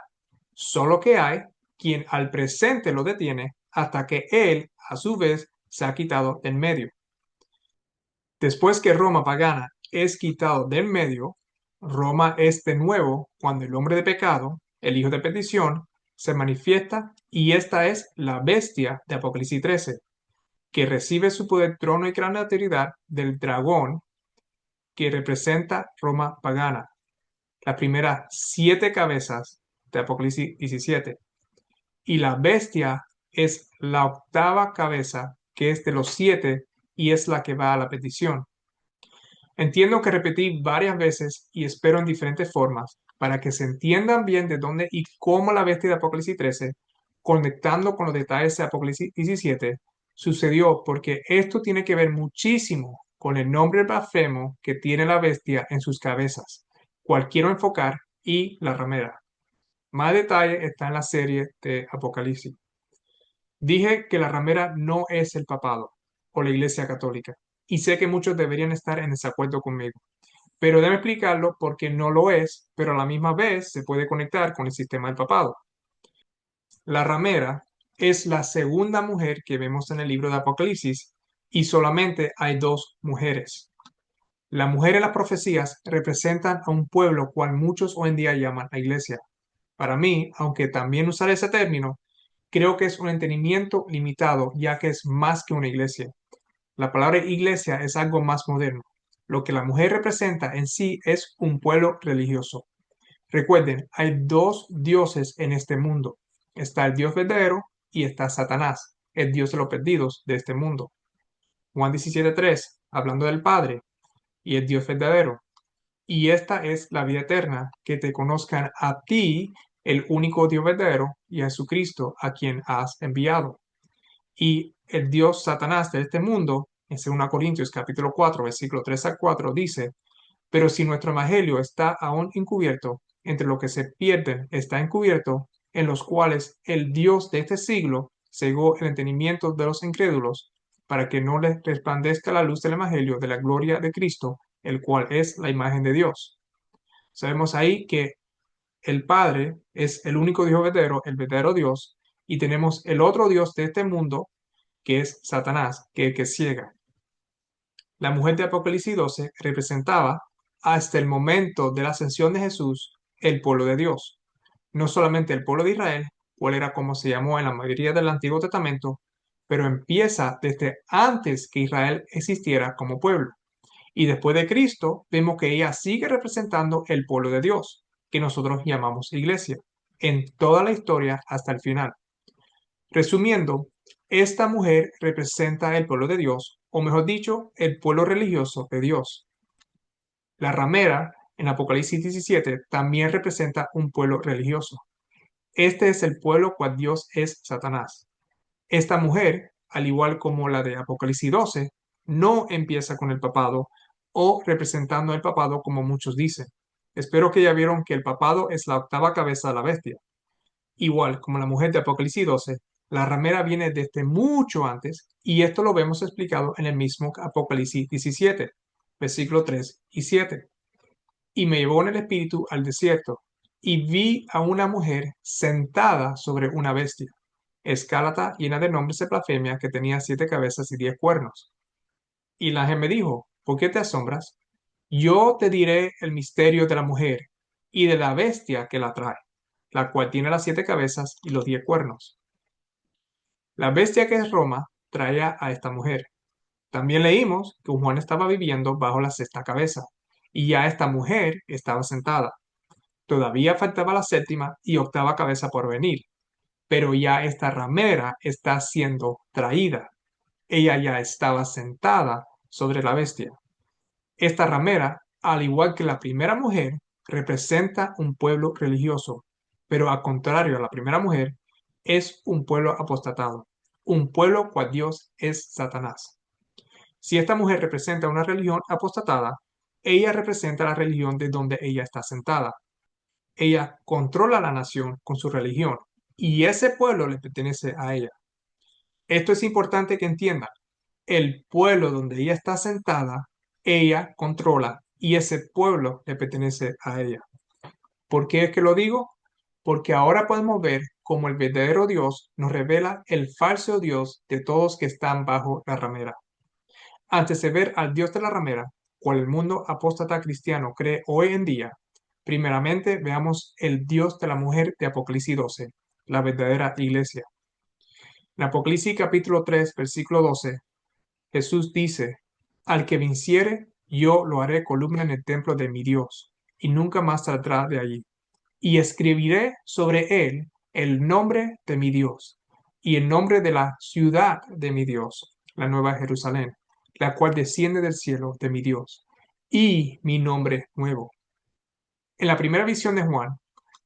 solo que hay quien al presente lo detiene hasta que él, a su vez, se ha quitado del medio. Después que Roma pagana es quitado del medio, Roma es de nuevo cuando el hombre de pecado, el hijo de perdición, se manifiesta y esta es la bestia de Apocalipsis 13, que recibe su poder, trono y gran autoridad del dragón que representa Roma pagana, las primeras 7 cabezas de Apocalipsis 17. Y la bestia es la octava cabeza, que es de los 7 y es la que va a la petición. Entiendo que repetí varias veces y espero en diferentes formas para que se entiendan bien de dónde y cómo la bestia de Apocalipsis 13, conectando con los detalles de Apocalipsis 17, sucedió porque esto tiene que ver muchísimo con el nombre blasfemo que tiene la bestia en sus cabezas, cual quiero enfocar, y la ramera. Más detalle está en la serie de Apocalipsis. Dije que la ramera no es el papado o la Iglesia Católica, y sé que muchos deberían estar en desacuerdo conmigo, pero déjame explicarlo porque no lo es, pero a la misma vez se puede conectar con el sistema del papado. La ramera es la segunda mujer que vemos en el libro de Apocalipsis y solamente hay 2 mujeres. La mujer en las profecías representan a un pueblo cual muchos hoy en día llaman la iglesia. Para mí, aunque también usar ese término, creo que es un entendimiento limitado ya que es más que una iglesia. La palabra iglesia es algo más moderno. Lo que la mujer representa en sí es un pueblo religioso. Recuerden, hay 2 dioses en este mundo. Está el Dios verdadero y está Satanás, el Dios de los perdidos de este mundo. Juan 17:3, hablando del Padre y el Dios verdadero. Y esta es la vida eterna, que te conozcan a ti, el único Dios verdadero, y a Jesucristo, a quien has enviado. Y el Dios Satanás de este mundo, en 2 Corintios capítulo 4, versículo 3 al 4, dice: pero si nuestro evangelio está aún encubierto, entre los que se pierden está encubierto, en los cuales el Dios de este siglo cegó el entendimiento de los incrédulos, para que no les resplandezca la luz del evangelio de la gloria de Cristo, el cual es la imagen de Dios. Sabemos ahí que el Padre es el único Dios verdadero, el verdadero Dios, y tenemos el otro Dios de este mundo, que es Satanás, que ciega. La mujer de Apocalipsis 12 representaba, hasta el momento de la ascensión de Jesús, el pueblo de Dios. No solamente el pueblo de Israel, cual era como se llamó en la mayoría del Antiguo Testamento, pero empieza desde antes que Israel existiera como pueblo. Y después de Cristo, vemos que ella sigue representando el pueblo de Dios, que nosotros llamamos iglesia, en toda la historia hasta el final. Resumiendo, esta mujer representa el pueblo de Dios, o mejor dicho, el pueblo religioso de Dios. La ramera, en Apocalipsis 17, también representa un pueblo religioso. Este es el pueblo cual Dios es Satanás. Esta mujer, al igual como la de Apocalipsis 12, no empieza con el papado o representando el papado como muchos dicen. Espero que ya vieron que el papado es la octava cabeza de la bestia. Igual como la mujer de Apocalipsis 12, la ramera viene desde mucho antes y esto lo vemos explicado en el mismo Apocalipsis 17, versículos 3 y 7. Y me llevó en el espíritu al desierto y vi a una mujer sentada sobre una bestia, escálata llena de nombres de blasfemia que tenía 7 cabezas y 10 cuernos. Y el ángel me dijo: ¿por qué te asombras? Yo te diré el misterio de la mujer y de la bestia que la trae, la cual tiene las 7 cabezas y los 10 cuernos. La bestia que es Roma traía a esta mujer. También leímos que Juan estaba viviendo bajo la 6ª cabeza y ya esta mujer estaba sentada. Todavía faltaba la 7ª y 8ª cabeza por venir, pero ya esta ramera está siendo traída. Ella ya estaba sentada sobre la bestia. Esta ramera, al igual que la primera mujer, representa un pueblo religioso, pero al contrario a la primera mujer, es un pueblo apostatado, un pueblo cual Dios es Satanás. Si esta mujer representa una religión apostatada, ella representa la religión de donde ella está sentada. Ella controla la nación con su religión y ese pueblo le pertenece a ella. Esto es importante que entiendan. El pueblo donde ella está sentada, ella controla y ese pueblo le pertenece a ella. ¿Por qué es que lo digo? porque ahora podemos ver cómo el verdadero Dios nos revela el falso Dios de todos que están bajo la ramera. Antes de ver al Dios de la ramera, cual el mundo apóstata cristiano cree hoy en día, primeramente veamos el Dios de la mujer de Apocalipsis 12, la verdadera iglesia. En Apocalipsis capítulo 3, versículo 12, Jesús dice, al que venciere, yo lo haré columna en el templo de mi Dios, y nunca más saldrá de allí. Y escribiré sobre él el nombre de mi Dios, y el nombre de la ciudad de mi Dios, la nueva Jerusalén, la cual desciende del cielo de mi Dios, y mi nombre nuevo. En la primera visión de Juan,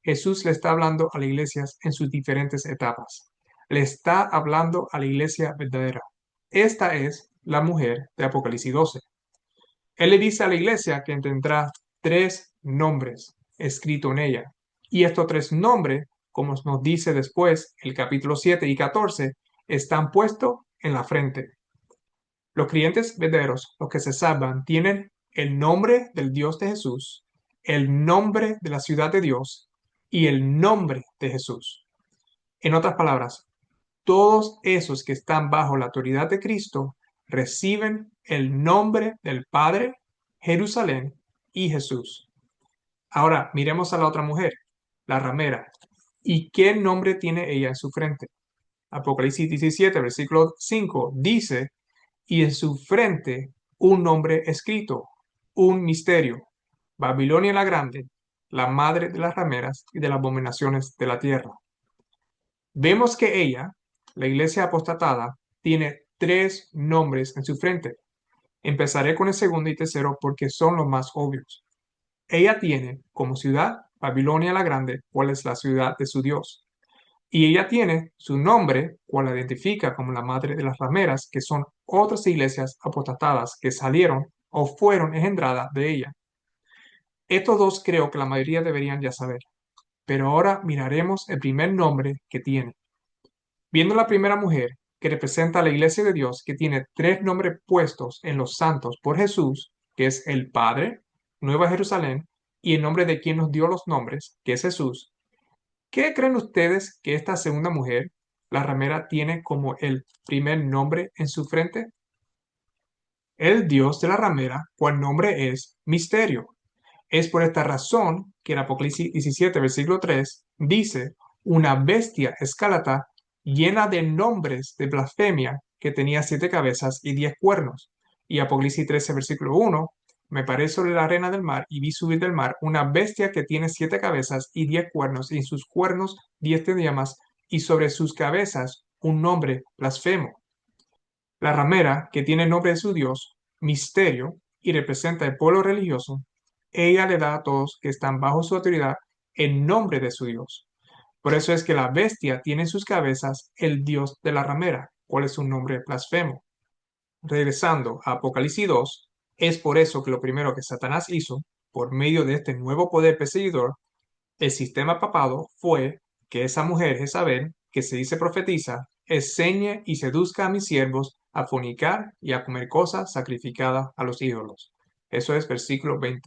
Jesús le está hablando a las iglesias en sus diferentes etapas. Le está hablando a la iglesia verdadera. Esta es la mujer de Apocalipsis 12. Él le dice a la iglesia que tendrá tres nombres escritos en ella. Y estos tres nombres, como nos dice después el capítulo 7 y 14, están puestos en la frente. Los creyentes verdaderos, los que se salvan, tienen el nombre del Dios de Jesús, el nombre de la ciudad de Dios y el nombre de Jesús. En otras palabras, todos esos que están bajo la autoridad de Cristo reciben el nombre del Padre, Jerusalén y Jesús. Ahora miremos a la otra mujer, la ramera. ¿Y qué nombre tiene ella en su frente? Apocalipsis 17, versículo 5 dice, y en su frente un nombre escrito, un misterio, Babilonia la Grande, la madre de las rameras y de las abominaciones de la tierra. Vemos que ella, la iglesia apostatada, tiene tres nombres en su frente. Empezaré con el segundo y tercero porque son los más obvios. Ella tiene como ciudad Babilonia la Grande, cual es la ciudad de su Dios. Y ella tiene su nombre, cual la identifica como la madre de las rameras, que son otras iglesias apostatadas que salieron o fueron engendradas de ella. Estos dos creo que la mayoría deberían ya saber, pero ahora miraremos el primer nombre que tiene. Viendo la primera mujer, que representa a la iglesia de Dios, que tiene tres nombres puestos en los santos por Jesús, que es el Padre, Nueva Jerusalén, y el nombre de quien nos dio los nombres, que es Jesús. ¿Qué creen ustedes que esta segunda mujer, la ramera, tiene como el primer nombre en su frente? El Dios de la ramera, cual nombre es Misterio. Es por esta razón que en Apocalipsis 17, versículo 3, dice, una bestia escalata llena de nombres de blasfemia que tenía 7 cabezas y 10 cuernos. Y Apocalipsis 13, versículo 1, me paré sobre la arena del mar y vi subir del mar una bestia que tiene 7 cabezas y 10 cuernos, y en sus cuernos 10 diademas, y sobre sus cabezas un nombre blasfemo. La ramera, que tiene el nombre de su Dios, Misterio, y representa el pueblo religioso, ella le da a todos que están bajo su autoridad el nombre de su Dios. Por eso es que la bestia tiene en sus cabezas el Dios de la ramera, cuál es un nombre blasfemo. Regresando a Apocalipsis 2, es por eso que lo primero que Satanás hizo, por medio de este nuevo poder perseguidor, el sistema papado, fue que esa mujer Jezabel, que se dice profetiza, enseñe y seduzca a mis siervos a fornicar y a comer cosas sacrificadas a los ídolos. Eso es versículo 20.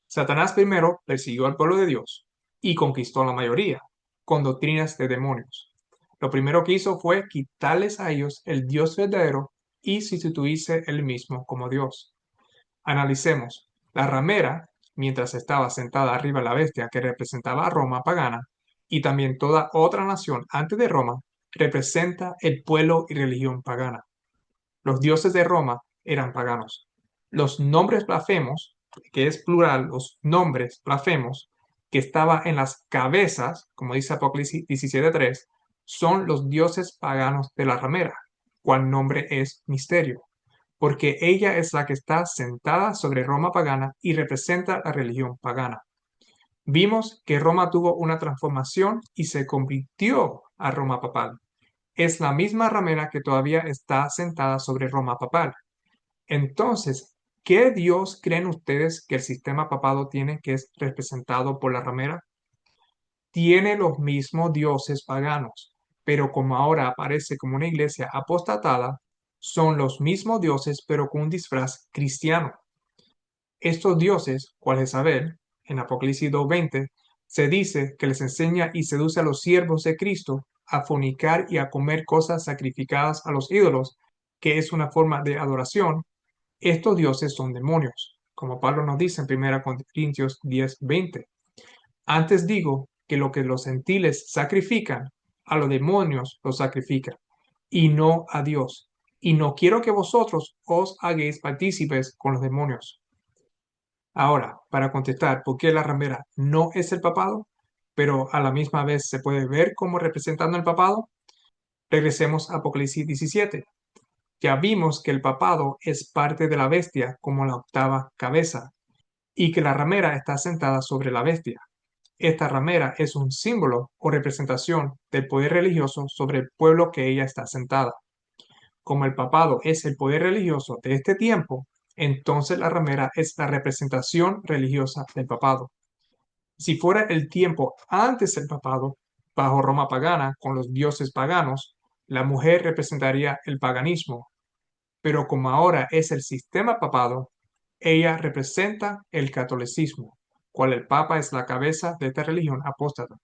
Satanás primero persiguió al pueblo de Dios y conquistó a la mayoría con doctrinas de demonios. Lo primero que hizo fue quitarles a ellos el Dios verdadero y sustituirse él mismo como Dios. Analicemos. La ramera, mientras estaba sentada arriba de la bestia que representaba a Roma pagana, y también toda otra nación antes de Roma, representa el pueblo y religión pagana. Los dioses de Roma eran paganos. Los nombres blasfemos, que es plural, los nombres blasfemos, que estaba en las cabezas, como dice Apocalipsis 17:3, son los dioses paganos de la ramera, cual nombre es Misterio, porque ella es la que está sentada sobre Roma pagana y representa la religión pagana. Vimos que Roma tuvo una transformación y se convirtió a Roma papal. Es la misma ramera que todavía está sentada sobre Roma papal. Entonces, ¿qué Dios creen ustedes que el sistema papado tiene que es representado por la ramera? Tiene los mismos dioses paganos, pero como ahora aparece como una iglesia apostatada, son los mismos dioses pero con un disfraz cristiano. Estos dioses, cual Jezabel, en Apocalipsis 2:20, Se dice que les enseña y seduce a los siervos de Cristo a fornicar y a comer cosas sacrificadas a los ídolos, que es una forma de adoración. Estos dioses son demonios, como Pablo nos dice en 1 Corintios 10:20. Antes digo que lo que los gentiles sacrifican, a los demonios los sacrifican, y no a Dios. Y no quiero que vosotros os hagáis partícipes con los demonios. Ahora, para contestar por qué la ramera no es el papado, pero a la misma vez se puede ver como representando el papado, regresemos a Apocalipsis 17. Ya vimos que el papado es parte de la bestia como la octava cabeza y que la ramera está sentada sobre la bestia. Esta ramera es un símbolo o representación del poder religioso sobre el pueblo que ella está sentada. Como el papado es el poder religioso de este tiempo, entonces la ramera es la representación religiosa del papado. Si fuera el tiempo antes del papado, bajo Roma pagana, con los dioses paganos, la mujer representaría el paganismo, pero como ahora es el sistema papado, ella representa el catolicismo, cual el papa es la cabeza de esta religión apóstata.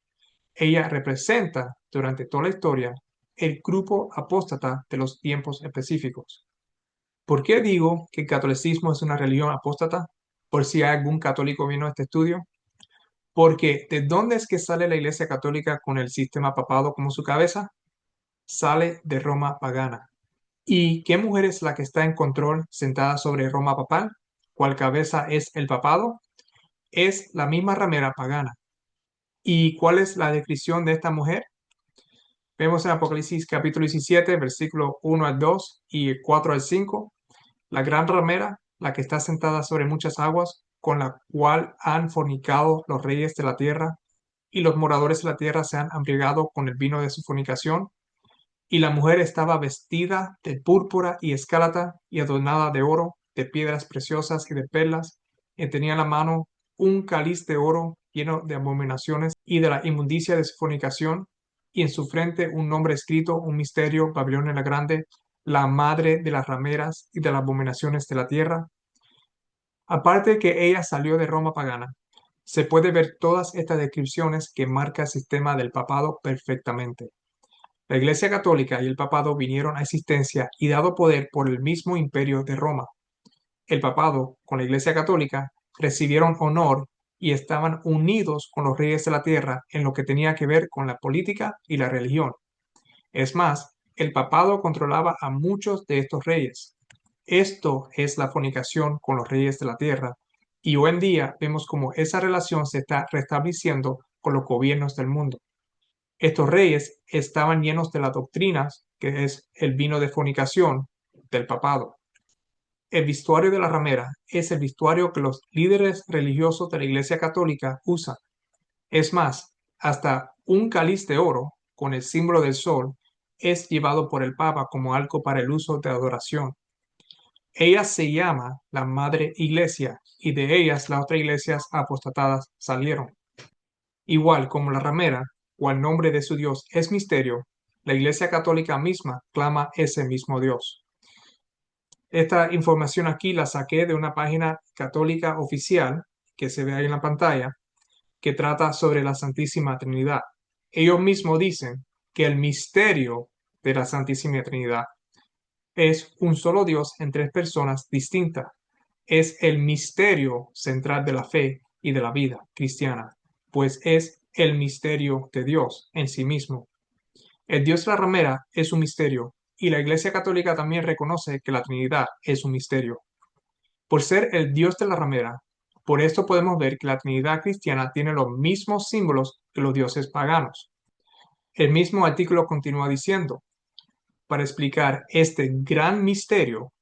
Ella representa, durante toda la historia, el grupo apóstata de los tiempos específicos. ¿Por qué digo que el catolicismo es una religión apóstata? Por si hay algún católico viendo este estudio. Porque ¿de dónde es que sale la Iglesia Católica con el sistema papado como su cabeza? Sale de Roma pagana. ¿Y qué mujer es la que está en control sentada sobre Roma papal? ¿Cuál cabeza es el papado? Es la misma ramera pagana. ¿Y cuál es la descripción de esta mujer? Vemos en Apocalipsis capítulo 17, versículo 1 al 2 y 4 al 5, la gran ramera, la que está sentada sobre muchas aguas, con la cual han fornicado los reyes de la tierra, y los moradores de la tierra se han embriagado con el vino de su fornicación. Y la mujer estaba vestida de púrpura y escarlata y adornada de oro, de piedras preciosas y de perlas, y tenía en la mano un cáliz de oro lleno de abominaciones y de la inmundicia de su fornicación, y en su frente un nombre escrito, un misterio, Babilonia la Grande, la madre de las rameras y de las abominaciones de la tierra. Aparte de que ella salió de Roma pagana, se puede ver todas estas descripciones que marca el sistema del papado perfectamente. La Iglesia Católica y el papado vinieron a existencia y dado poder por el mismo imperio de Roma. El papado, con la Iglesia Católica, recibieron honor y estaban unidos con los reyes de la tierra en lo que tenía que ver con la política y la religión. Es más, el papado controlaba a muchos de estos reyes. Esto es la fornicación con los reyes de la tierra, y hoy en día vemos cómo esa relación se está restableciendo con los gobiernos del mundo. Estos reyes estaban llenos de las doctrinas, que es el vino de fornicación del papado. El vestuario de la ramera es el vestuario que los líderes religiosos de la Iglesia Católica usan. Es más, hasta un cáliz de oro con el símbolo del sol es llevado por el Papa como algo para el uso de adoración. Ella se llama la Madre Iglesia y de ellas las otras iglesias apostatadas salieron. Igual como la ramera, o el nombre de su Dios es misterio, la Iglesia Católica misma clama ese mismo Dios. Esta información aquí la saqué de una página católica oficial que se ve ahí en la pantalla, que trata sobre la Santísima Trinidad. Ellos mismos dicen que el misterio de la Santísima Trinidad es un solo Dios en tres personas distintas. Es el misterio central de la fe y de la vida cristiana, pues es el misterio de Dios en sí mismo. El Dios de la ramera es un misterio y la Iglesia Católica también reconoce que la Trinidad es un misterio. Por ser el Dios de la ramera, por esto podemos ver que la Trinidad cristiana tiene los mismos símbolos que los dioses paganos. El mismo artículo continúa diciendo, para explicar este gran misterio,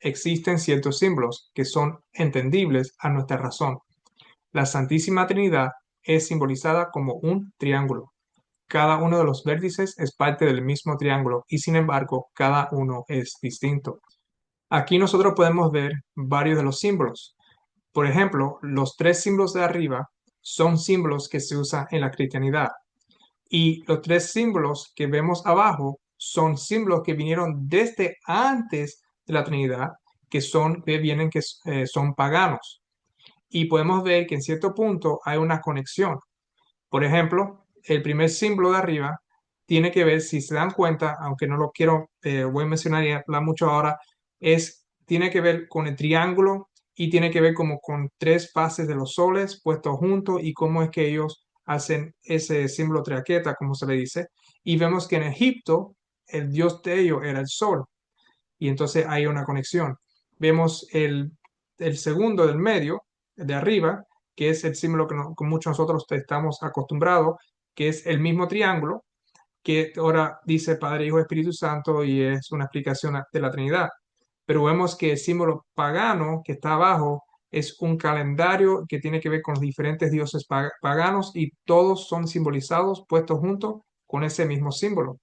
existen ciertos símbolos que son entendibles a nuestra razón. La Santísima Trinidad es simbolizada como un triángulo. Cada uno de los vértices es parte del mismo triángulo y sin embargo cada uno es distinto. Aquí nosotros podemos ver varios de los símbolos. Por ejemplo, los tres símbolos de arriba son símbolos que se usan en la cristianidad. Y los tres símbolos que vemos abajo son símbolos que vinieron desde antes de la Trinidad, que son paganos. Y podemos ver que en cierto punto hay una conexión. Por ejemplo, el primer símbolo de arriba tiene que ver, si se dan cuenta, aunque no lo quiero, voy a mencionar y hablar mucho ahora, tiene que ver con el triángulo y tiene que ver como con tres fases de los soles puestos juntos y cómo es que ellos hacen ese símbolo triaqueta, como se le dice. Y vemos que en Egipto el dios de ellos era el sol y entonces hay una conexión. Vemos el segundo del medio, de arriba, que es el símbolo que muchos nosotros estamos acostumbrados, que es el mismo triángulo, que ahora dice Padre, Hijo, Espíritu Santo y es una explicación de la Trinidad. Pero vemos que el símbolo pagano que está abajo es un calendario que tiene que ver con los diferentes dioses paganos y todos son simbolizados, puestos juntos con ese mismo símbolo.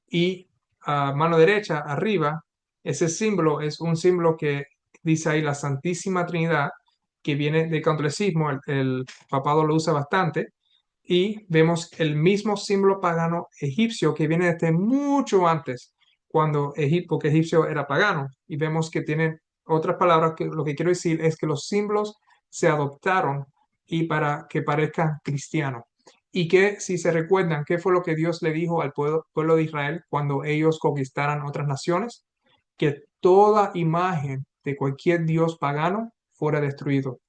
Y a mano derecha, arriba, ese símbolo es un símbolo que dice ahí la Santísima Trinidad, que viene del catolicismo, el papado lo usa bastante, y vemos el mismo símbolo pagano egipcio que viene desde mucho antes, cuando Egipto, que egipcio era pagano, y vemos que tienen otras palabras que lo que quiero decir es que los símbolos se adoptaron y para que parezcan cristianos. Y que si se recuerdan, ¿qué fue lo que Dios le dijo al pueblo de Israel cuando ellos conquistaran otras naciones? Que toda imagen de cualquier dios pagano fuera destruido.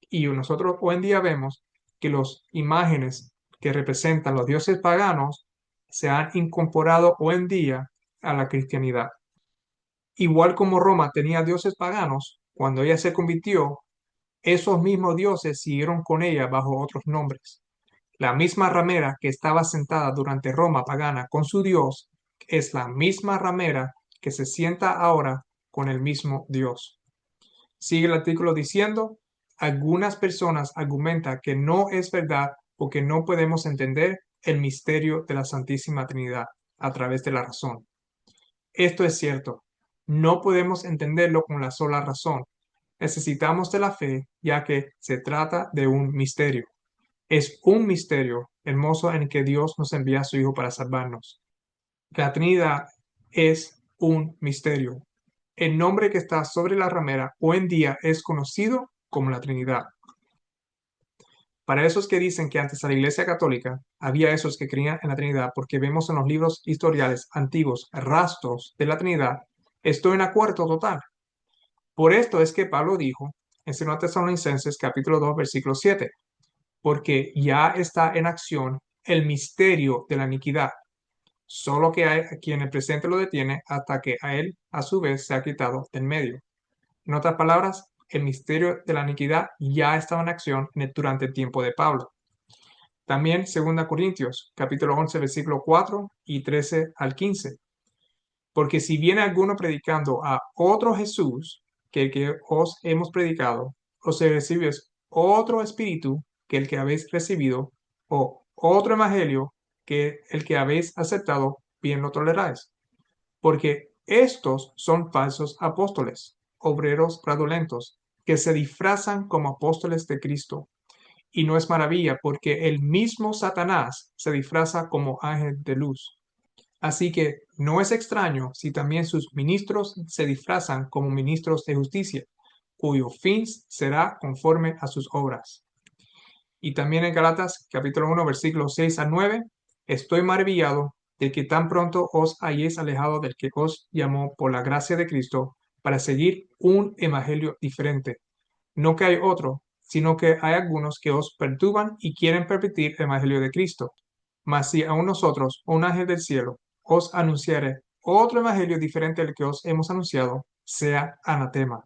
Y nosotros hoy en día vemos que las imágenes que representan los dioses paganos se han incorporado hoy en día a la cristianidad. Igual como Roma tenía dioses paganos, cuando ella se convirtió, esos mismos dioses siguieron con ella bajo otros nombres. La misma ramera que estaba sentada durante Roma pagana con su Dios es la misma ramera que se sienta ahora con el mismo Dios. Sigue el artículo diciendo, algunas personas argumentan que no es verdad porque no podemos entender el misterio de la Santísima Trinidad a través de la razón. Esto es cierto, no podemos entenderlo con la sola razón. Necesitamos de la fe, ya que se trata de un misterio. Es un misterio hermoso en que Dios nos envía a su Hijo para salvarnos. La Trinidad es un misterio. El nombre que está sobre la ramera hoy en día es conocido como la Trinidad. Para esos que dicen que antes a la Iglesia Católica había esos que creían en la Trinidad porque vemos en los libros historiales antiguos rastros de la Trinidad, estoy en acuerdo total. Por esto es que Pablo dijo en 2 Tesalonicenses capítulo 2 versículo 7, porque ya está en acción el misterio de la iniquidad, solo que hay quien el presente lo detiene hasta que a él a su vez se ha quitado del medio. En otras palabras, el misterio de la iniquidad ya estaba en acción durante el tiempo de Pablo. También 2 Corintios, capítulo 11, versículo 4 y 13 al 15. Porque si viene alguno predicando a otro Jesús que el que os hemos predicado, o se recibe otro espíritu que el que habéis recibido, o otro evangelio que el que habéis aceptado, bien lo toleráis. Porque estos son falsos apóstoles, obreros fraudulentos, que se disfrazan como apóstoles de Cristo. Y no es maravilla, porque el mismo Satanás se disfraza como ángel de luz. Así que no es extraño si también sus ministros se disfrazan como ministros de justicia, cuyo fin será conforme a sus obras. Y también en Galatas capítulo 1 versículos 6 a 9, estoy maravillado de que tan pronto os hayáis alejado del que os llamó por la gracia de Cristo para seguir un evangelio diferente. No que hay otro, sino que hay algunos que os perturban y quieren pervertir el evangelio de Cristo. Mas si aun nosotros, un ángel del cielo, os anunciare otro evangelio diferente al que os hemos anunciado, sea anatema.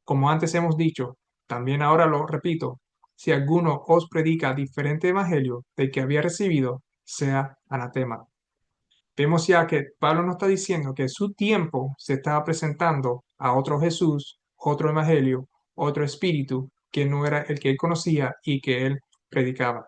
Como antes hemos dicho, también ahora lo repito, si alguno os predica diferente evangelio del que había recibido, sea anatema. Vemos ya que Pablo nos está diciendo que su tiempo se estaba presentando a otro Jesús, otro evangelio, otro espíritu que no era el que él conocía y que él predicaba.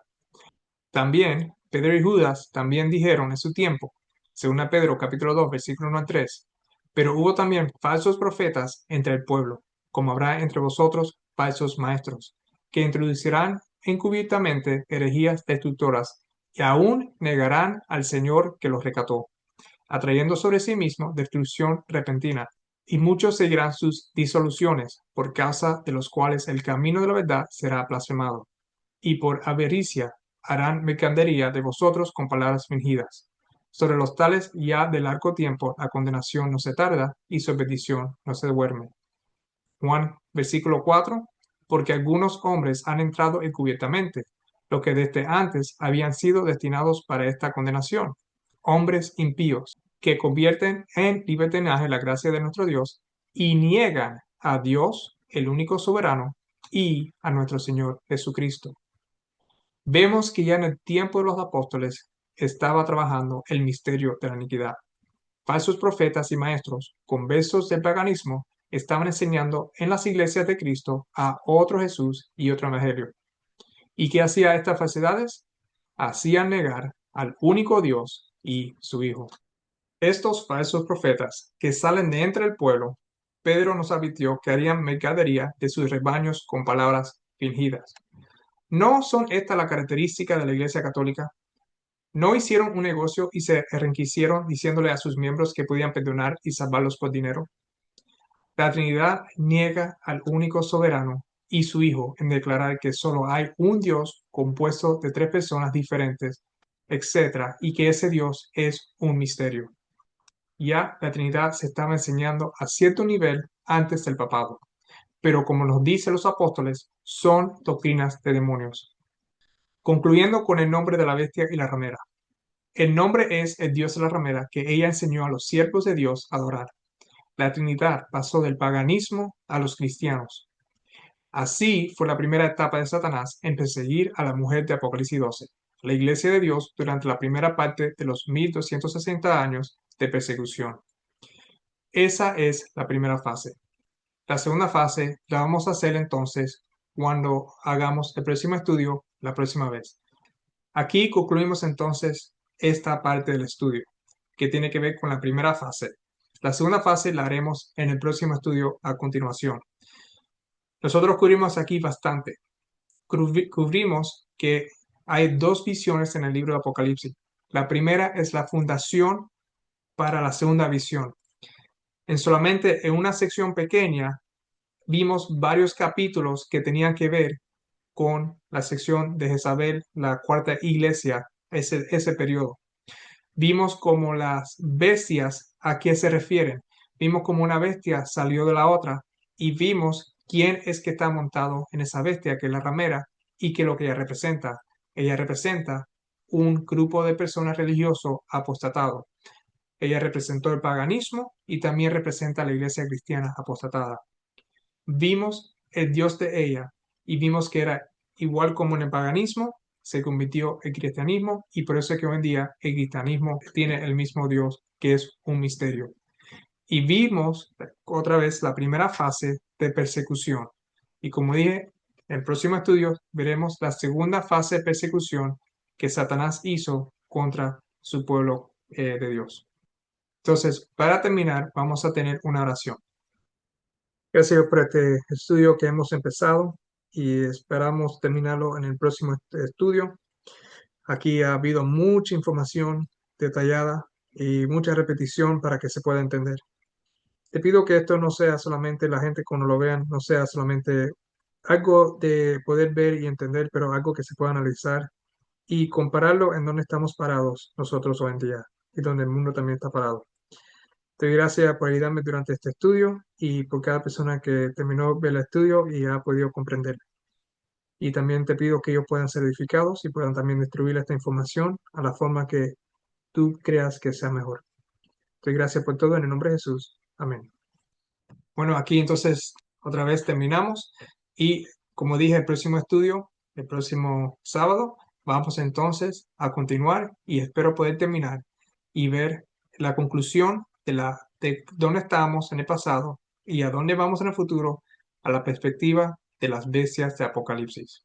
También Pedro y Judas también dijeron en su tiempo, según a Pedro capítulo 2 versículo 1 al 3, pero hubo también falsos profetas entre el pueblo, como habrá entre vosotros falsos maestros, que introducirán encubiertamente herejías destructoras y aún negarán al Señor que los rescató, atrayendo sobre sí mismo destrucción repentina. Y muchos seguirán sus disoluciones, por causa de los cuales el camino de la verdad será blasfemado. Y por avaricia harán mercadería de vosotros con palabras fingidas. Sobre los tales ya de largo tiempo la condenación no se tarda y su bendición no se duerme. Juan, versículo 4, porque algunos hombres han entrado encubiertamente, lo que desde antes habían sido destinados para esta condenación, hombres impíos, que convierten en libertinaje la gracia de nuestro Dios y niegan a Dios, el único soberano, y a nuestro Señor Jesucristo. Vemos que ya en el tiempo de los apóstoles estaba trabajando el misterio de la iniquidad. Falsos profetas y maestros, conversos del paganismo, estaban enseñando en las iglesias de Cristo a otro Jesús y otro evangelio. ¿Y qué hacía estas falsedades? Hacían negar al único Dios y su Hijo. Estos falsos profetas que salen de entre el pueblo, Pedro nos advirtió que harían mercadería de sus rebaños con palabras fingidas. ¿No son estas las características de la Iglesia Católica? ¿No hicieron un negocio y se enriquecieron diciéndole a sus miembros que podían perdonar y salvarlos por dinero? La Trinidad niega al único soberano y su Hijo en declarar que solo hay un Dios compuesto de tres personas diferentes, etc., y que ese Dios es un misterio. Ya la Trinidad se estaba enseñando a cierto nivel antes del papado, pero como nos dicen los apóstoles, son doctrinas de demonios. Concluyendo con el nombre de la bestia y la ramera. El nombre es el Dios de la ramera que ella enseñó a los siervos de Dios a adorar. La Trinidad pasó del paganismo a los cristianos. Así fue la primera etapa de Satanás en perseguir a la mujer de Apocalipsis 12, la iglesia de Dios durante la primera parte de los 1260 años de persecución. Esa es la primera fase. La segunda fase la vamos a hacer entonces cuando hagamos el próximo estudio la próxima vez. Aquí concluimos entonces esta parte del estudio, que tiene que ver con la primera fase. La segunda fase la haremos en el próximo estudio a continuación. Nosotros cubrimos aquí bastante. Cubrimos que hay dos visiones en el libro de Apocalipsis. La primera es la fundación para la segunda visión. Solamente en una sección pequeña vimos varios capítulos que tenían que ver con la sección de Jezabel, la cuarta iglesia, ese periodo. Vimos como las bestias a qué se refieren. Vimos como una bestia salió de la otra y vimos quién es que está montado en esa bestia, que es la ramera, y que lo que ella representa. Ella representa un grupo de personas religiosos apostatados. Ella representó el paganismo y también representa a la iglesia cristiana apostatada. Vimos el Dios de ella y vimos que era igual como en el paganismo, se convirtió en cristianismo y por eso es que hoy en día el cristianismo tiene el mismo Dios, que es un misterio. Y vimos otra vez la primera fase de persecución. Y como dije, en el próximo estudio veremos la segunda fase de persecución que Satanás hizo contra su pueblo de Dios. Entonces, para terminar, vamos a tener una oración. Gracias por este estudio que hemos empezado y esperamos terminarlo en el próximo estudio. Aquí ha habido mucha información detallada y mucha repetición para que se pueda entender. Te pido que esto no sea solamente la gente cuando lo vean, no sea solamente algo de poder ver y entender, pero algo que se pueda analizar y compararlo en donde estamos parados nosotros hoy en día y donde el mundo también está parado. Te doy gracias por ayudarme durante este estudio y por cada persona que terminó de ver el estudio y ha podido comprender. Y también te pido que ellos puedan ser edificados y puedan también distribuir esta información a la forma que tú creas que sea mejor. Te doy gracias por todo en el nombre de Jesús. Amén. Bueno, aquí entonces otra vez terminamos y como dije, el próximo estudio, el próximo sábado, vamos entonces a continuar y espero poder terminar y ver la conclusión de dónde estábamos en el pasado y a dónde vamos en el futuro a la perspectiva de las bestias de Apocalipsis.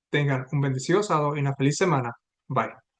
Tengan un bendecido sábado y una feliz semana. Bye.